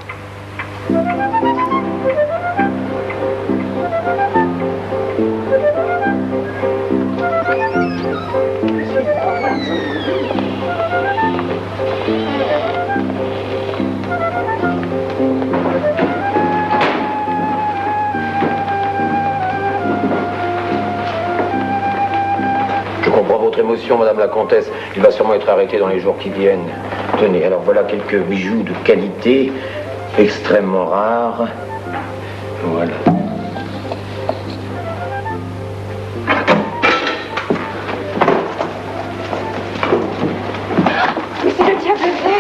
Je comprends votre émotion, Madame la Comtesse. Il va sûrement être arrêté dans les jours qui viennent. Tenez, alors voilà quelques bijoux de qualité, extrêmement rares. Voilà. Mais c'est le Diable Vert.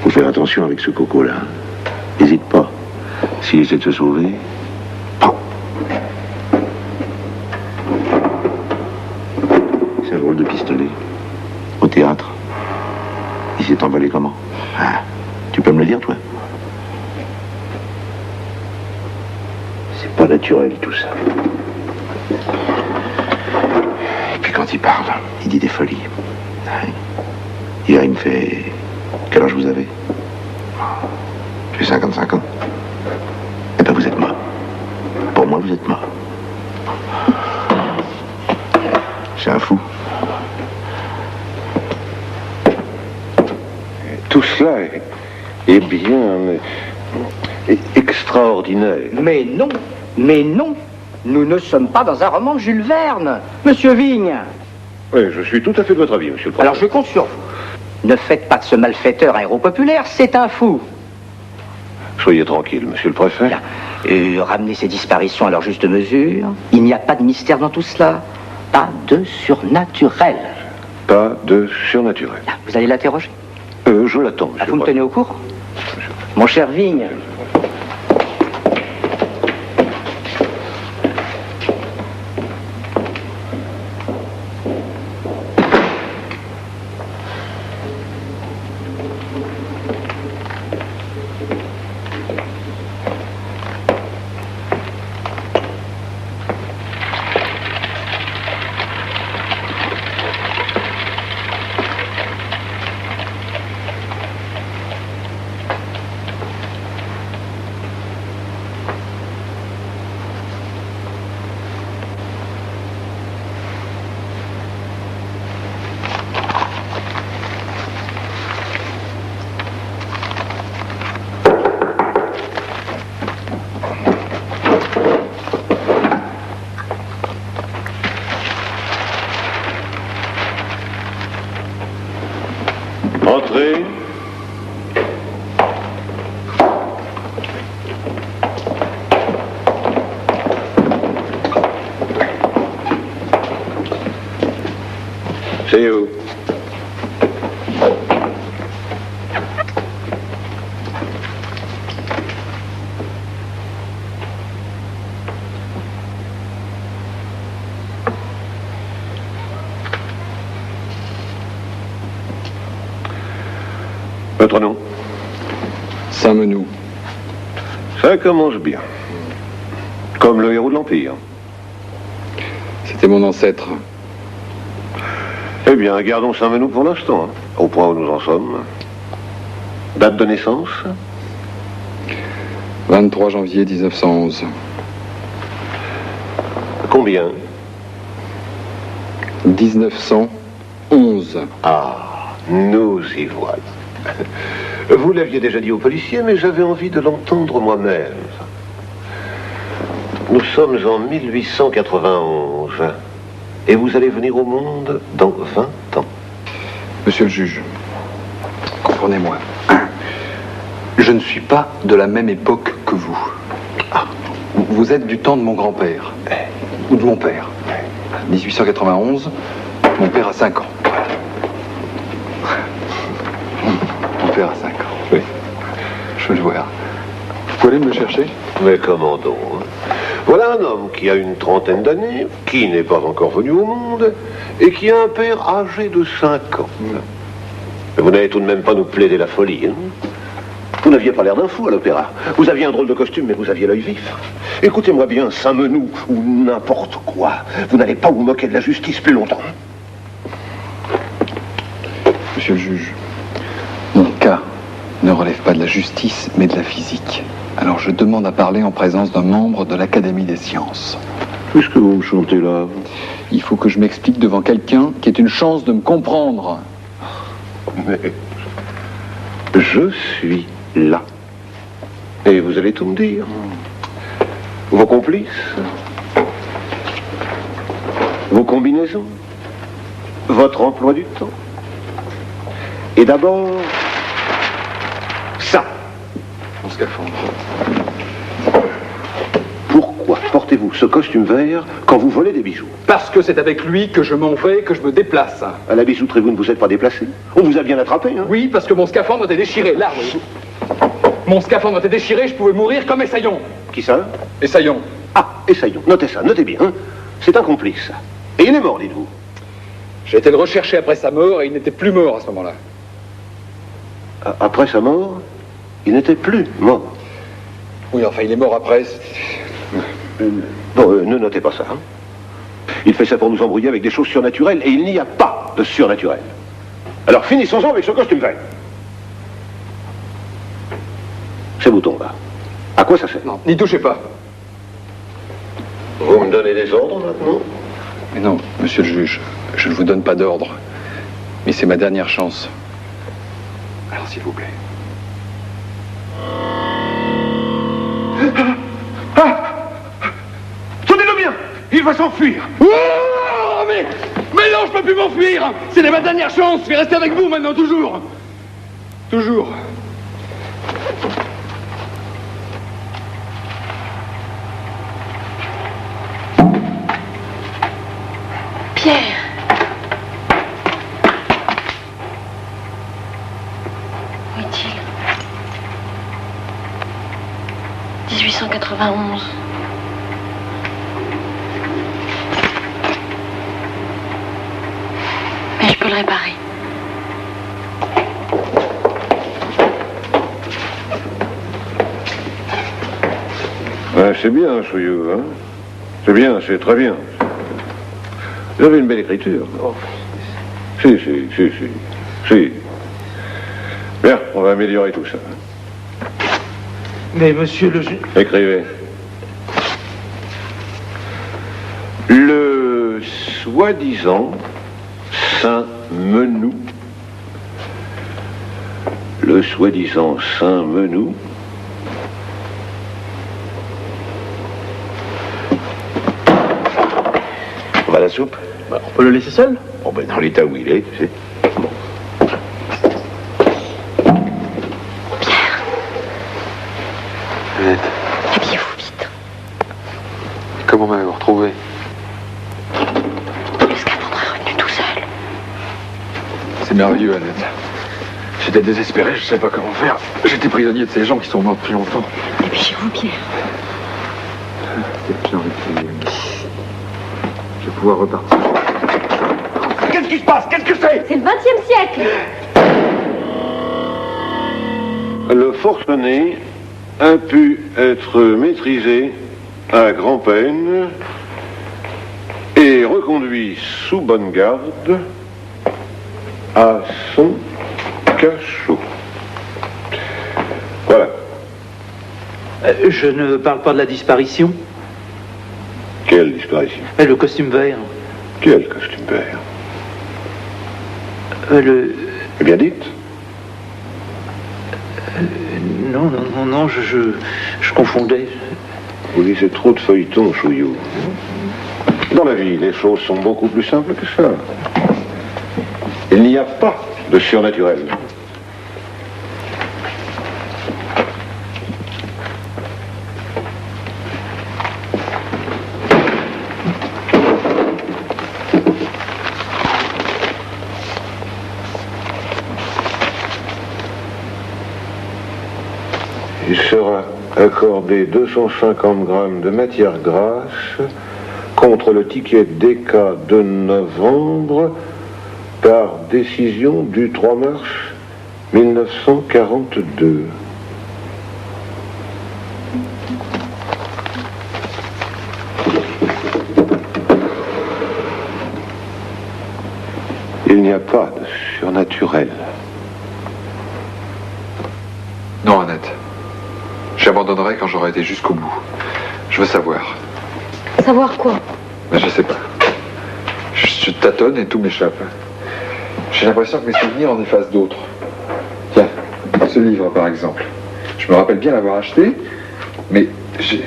Faut faire attention avec ce coco-là. N'hésite pas. S'il essaie de se sauver... C'est un drôle de pistolet. Au théâtre. Il s'est envolé comment? Ah, tu peux me le dire, toi? C'est pas naturel, tout ça. Et puis quand il parle, il dit des folies. Hier, il me fait... Quel âge vous avez? J'ai 55 ans. Eh ben, vous êtes mort. Pour moi, vous êtes mort. C'est un fou. Tout cela est bien extraordinaire. Mais non, nous ne sommes pas dans un roman de Jules Verne, Monsieur Vigne. Oui, je suis tout à fait de votre avis, monsieur le président. Alors je compte sur vous. Ne faites pas de ce malfaiteur un héros populaire, c'est un fou. Soyez tranquille, monsieur le préfet. Ramenez ces disparitions à leur juste mesure. Il n'y a pas de mystère dans tout cela. Pas de surnaturel. Pas de surnaturel. Vous allez l'interroger? Je l'attends, monsieur. Vous me tenez au courant? Mon cher Vigne. Entrez. C'est où? Votre nom? Saint-Menou. Ça commence bien. Comme le héros de l'Empire. C'était mon ancêtre. Eh bien, gardons Saint-Menou pour l'instant, hein, au point où nous en sommes. Date de naissance? 23 janvier 1911. Combien? 1911. Ah, nous y voilà. Vous l'aviez déjà dit aux policiers, mais j'avais envie de l'entendre moi-même. Nous sommes en 1891. Et vous allez venir au monde dans 20 ans. Monsieur le juge, comprenez-moi. Je ne suis pas de la même époque que vous. Ah, vous êtes du temps de mon grand-père. Ou de mon père. 1891, mon père a 5 ans. Mon père a 5 ans. Oui. Je veux le voir. Vous pouvez aller me le chercher? Mais comment donc? Voilà un homme qui a une trentaine d'années, qui n'est pas encore venu au monde, et qui a un père âgé de 5 ans. Mais vous n'allez tout de même pas nous plaider la folie, hein? Vous n'aviez pas l'air d'un fou à l'opéra. Vous aviez un drôle de costume, mais vous aviez l'œil vif. Écoutez-moi bien, Saint-Menou, ou n'importe quoi. Vous n'allez pas vous moquer de la justice plus longtemps. Monsieur le juge, mon cas ne relève pas de la justice, mais de la physique. Alors je demande à parler en présence d'un membre de l'Académie des sciences. Qu'est-ce que vous me chantez là? Il faut que je m'explique devant quelqu'un qui ait une chance de me comprendre. Mais je suis là. Et vous allez tout me dire. Vos complices, vos combinaisons, votre emploi du temps. Et d'abord, ça. Mon scaphandre. Pourquoi portez-vous ce costume vert quand vous volez des bijoux? Parce que c'est avec lui que je m'en vais, que je me déplace. À la bijouterie, vous ne vous êtes pas déplacé? On vous a bien attrapé, hein? Oui, parce que mon scaphandre était déchiré, là, oui. Mon scaphandre était déchiré, je pouvais mourir comme Essaillon. Qui ça? Essaillon. Ah, Essaillon. Notez ça, notez bien. Hein. C'est un complice. Et il est mort, dites-vous. J'ai été le rechercher après sa mort et il n'était plus mort à ce moment-là. Après sa mort, il n'était plus mort. Oui, enfin, il est mort après. Bon, ne notez pas ça. Hein. Il fait ça pour nous embrouiller avec des choses surnaturelles et il n'y a pas de surnaturel. Alors finissons-en avec ce costume vert. Ces boutons-là. À quoi ça sert? Non, n'y touchez pas. Vous me donnez des ordres maintenant? Mais non, monsieur le juge, je ne vous donne pas d'ordre. Mais c'est ma dernière chance. Alors, s'il vous plaît. Tenez-le bien! Il va s'enfuir! Oh, mais non, je peux plus m'enfuir! C'est ma dernière chance! Je vais rester avec vous maintenant, toujours! Toujours! Pierre! Où est-il? 1891. Mais je peux le réparer. Ouais, c'est bien, Souillou, hein? C'est bien, c'est très bien. Vous avez une belle écriture. Oh. Si. Bien, on va améliorer tout ça. Mais monsieur le juge... Écrivez. Le soi-disant Saint Menou. Le soi-disant Saint Menou. On va à la soupe? Bah, on peut le laisser seul? Bon, ben, dans l'état où il est, tu sais. Bon. Pierre. Annette, Habillez-vous vite. comment m'avez-vous retrouvé? Le scaphandre est revenu tout seul. C'est merveilleux, Annette. J'étais désespéré, je ne savais pas comment faire. J'étais prisonnier de ces gens qui sont morts depuis longtemps. Dépêchez-vous, Pierre. J'ai envie de... Je vais pouvoir repartir. Qu'est-ce qui se passe? Qu'est-ce que c'est? C'est le XXe siècle. Le forcené a pu être maîtrisé à grand-peine et reconduit sous bonne garde à son cachot. Voilà. Je ne parle pas de la disparition. Quelle disparition? Le costume vert. Quel costume vert? Eh bien, dites. Non, je confondais. Vous lisez trop de feuilletons, Chouillou. Dans la vie, les choses sont beaucoup plus simples que ça. Il n'y a pas de surnaturel. Il sera accordé 250 grammes de matière grasse contre le ticket DK de novembre par décision du 3 mars 1942. Il n'y a pas de surnaturel. Non, Annette. J'abandonnerai quand j'aurai été jusqu'au bout. Je veux savoir. Savoir quoi? Mais je sais pas. Je tâtonne et tout m'échappe. J'ai l'impression que mes souvenirs en effacent d'autres. Tiens, ce livre par exemple. Je me rappelle bien l'avoir acheté, mais j'ai...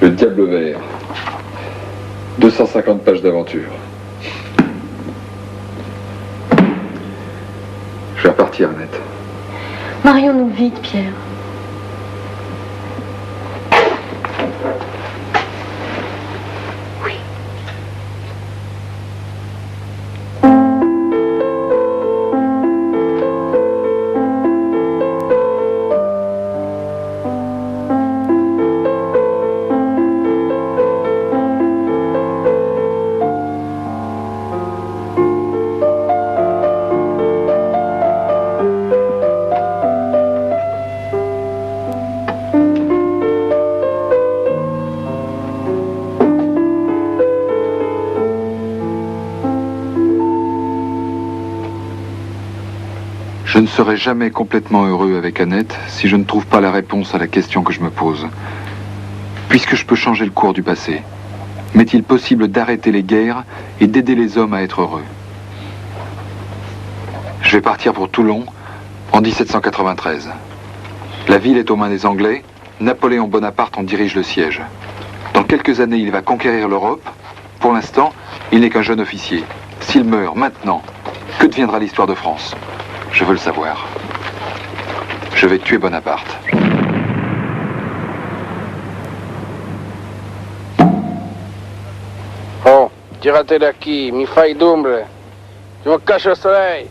Le Diable Vert. 250 pages d'aventure. Je vais repartir, Annette. Marions-nous vite, Pierre. Je ne serai jamais complètement heureux avec Annette si je ne trouve pas la réponse à la question que je me pose. Puisque je peux changer le cours du passé, m'est-il possible d'arrêter les guerres et d'aider les hommes à être heureux? Je vais partir pour Toulon en 1793. La ville est aux mains des Anglais, Napoléon Bonaparte en dirige le siège. Dans quelques années, il va conquérir l'Europe. Pour l'instant, il n'est qu'un jeune officier. S'il meurt maintenant, que deviendra l'histoire de France? Je veux le savoir. Je vais tuer Bonaparte. Oh, tirate da qui, mi fai d'ombre. Tu me caches le soleil.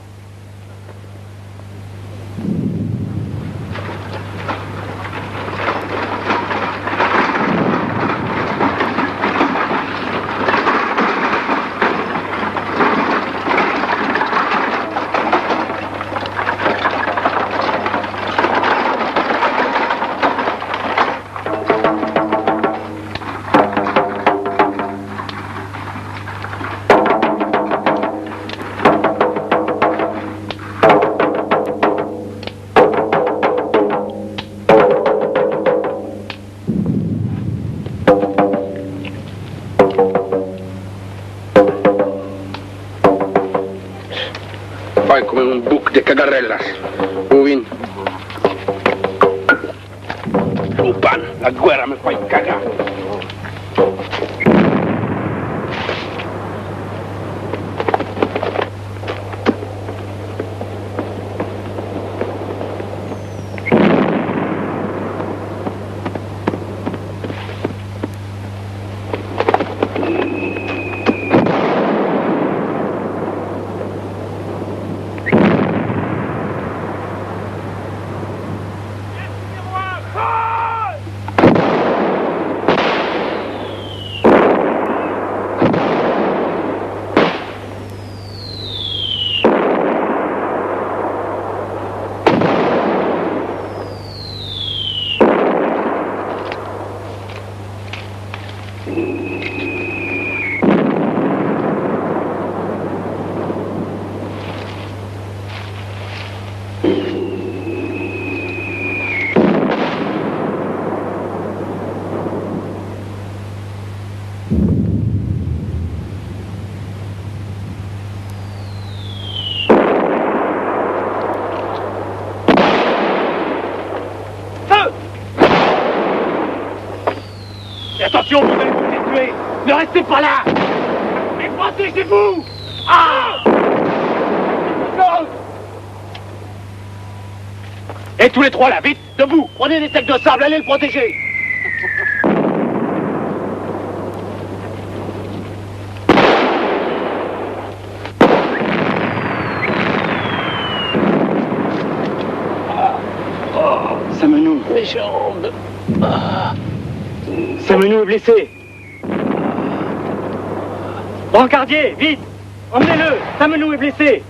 Fai come un buco di cagarellas. Movin. Upan, la guerra mi fai cagare. Attention, vous allez vous faire tuer. Ne restez pas là. Mais protégez-vous. Ah! Et tous les trois là, vite, debout. Prenez des sacs de sable, allez le protéger. Samenou. Mes jambes. Samenou est blessé. Brancardier, vite. Emmenez-le. Samenou est blessé.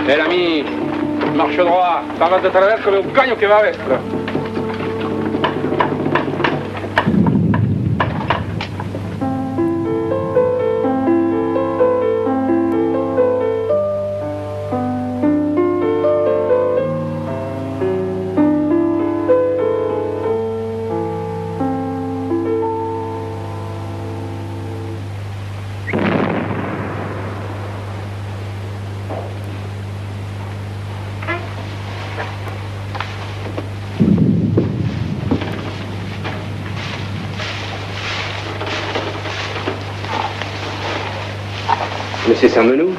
Eh l'ami, marche droit, pas mal de travers comme un gagno che va avec. Monsieur Samenou?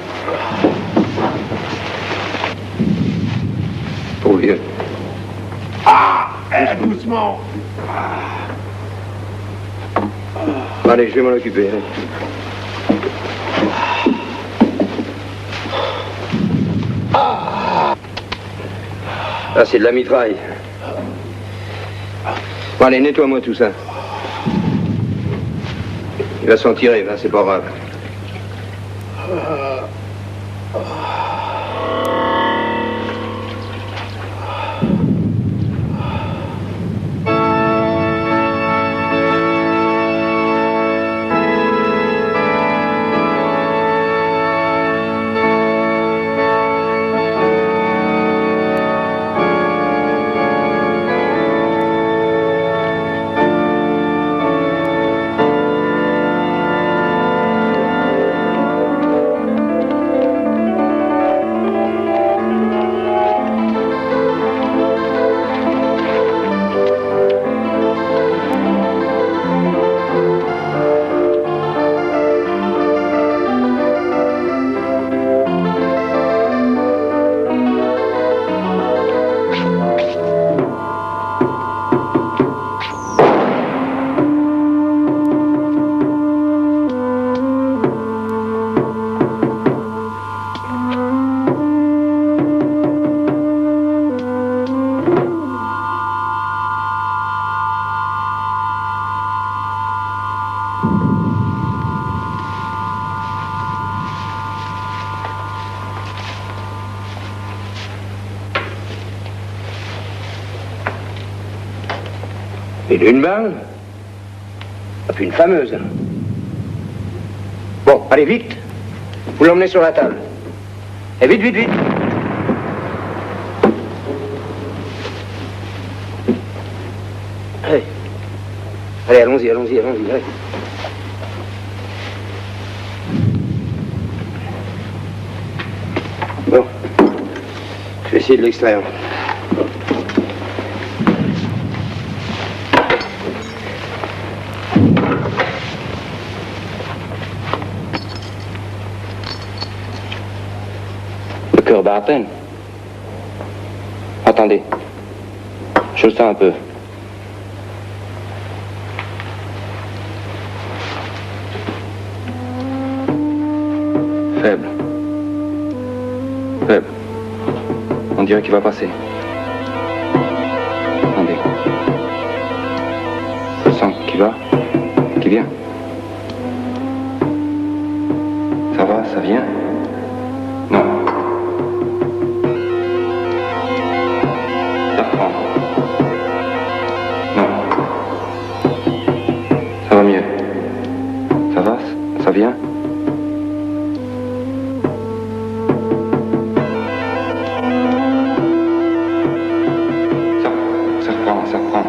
Oh, vieux. Ah, doucement. Allez, je vais m'en occuper. Ah, c'est de la mitraille. Bon, allez, nettoie-moi tout ça. Il va s'en tirer, c'est pas grave. Et d'une balle, et puis une fameuse. Bon, allez, vite. Vous l'emmenez sur la table. Et vite, vite, vite. Allez. Allez, allons-y, allons-y, allons-y, allez. Bon. Je vais essayer de l'extraire. Le cœur bat à peine. Attendez. Je le sens un peu. Faible. Faible. On dirait qu'il va passer. Attendez. Je sens qu'il va. Qu'il vient. Ça va, ça vient. Non. Ça reprend. Non. Ça va mieux. Ça va, ça vient. Ça reprend.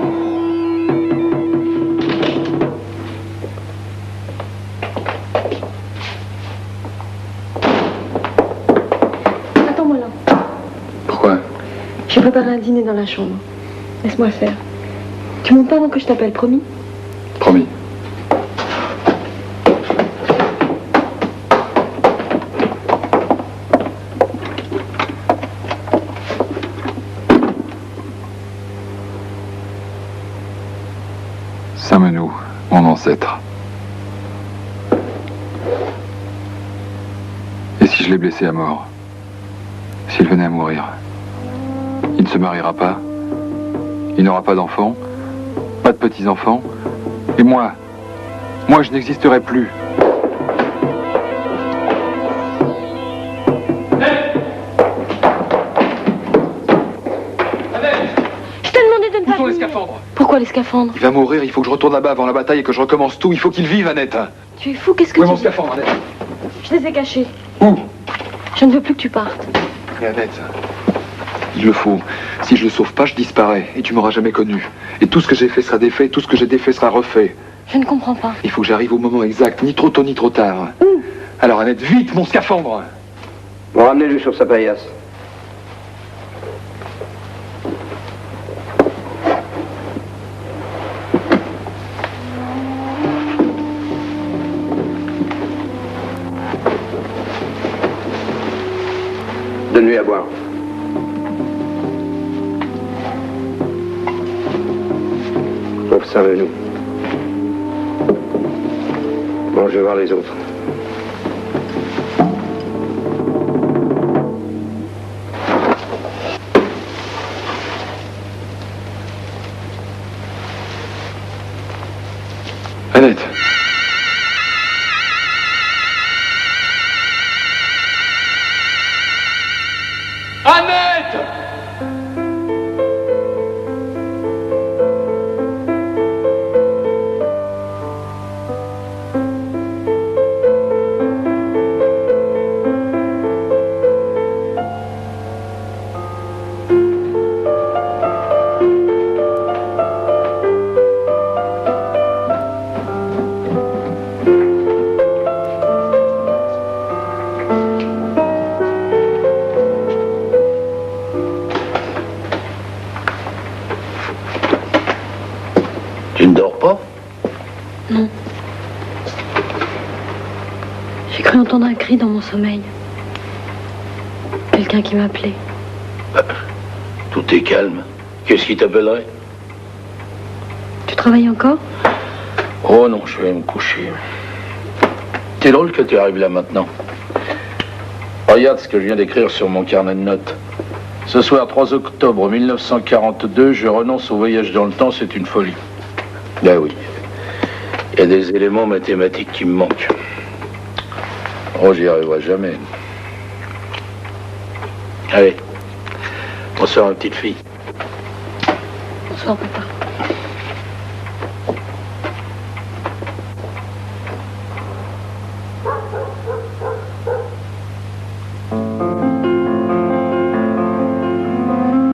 Attends-moi là. Pourquoi? J'ai préparé un dîner dans la chambre. Laisse-moi faire. Tu montes pas avant que je t'appelle, promis? Promis. Saint-Menou, mon ancêtre. Et si je l'ai blessé à mort? S'il venait à mourir? Il ne se mariera pas? Il n'aura pas d'enfants? Pas de petits-enfants? Et moi? Moi, je n'existerai plus. Je t'ai demandé de ne pas Où sont les venir. scaphandres? Pourquoi les scaphandres? Il va mourir, il faut que je retourne là-bas avant la bataille et que je recommence tout. Il faut qu'il vive, Annette. Tu es fou, qu'est-ce que Où est tu mon dis? scaphandre, Annette? Je les ai cachés. Où? Je ne veux plus que tu partes. Mais Annette, il le faut. Si je le sauve pas, je disparais. Et tu m'auras jamais connu. Et tout ce que j'ai fait sera défait, tout ce que j'ai défait sera refait. Je ne comprends pas. Il faut que j'arrive au moment exact, ni trop tôt ni trop tard. Où? Alors Annette, vite, mon scaphandre! Bon, ramenez-le sur sa paillasse. Donne-lui à boire. Pauvre Saint-Menou. Bon, je vais voir les autres. Tu ne dors pas? Non. J'ai cru entendre un cri dans mon sommeil. Quelqu'un qui m'appelait. Tout est calme. Qu'est-ce qui t'appellerait? Tu travailles encore? Oh non, je vais me coucher. C'est drôle que tu arrives là maintenant. Regarde ce que je viens d'écrire sur mon carnet de notes. Ce soir, 3 octobre 1942, je renonce au voyage dans le temps, c'est une folie. Ben oui. Il y a des éléments mathématiques qui me manquent. Oh, j'y arriverai jamais. Allez. Bonsoir, ma petite fille. Bonsoir, papa.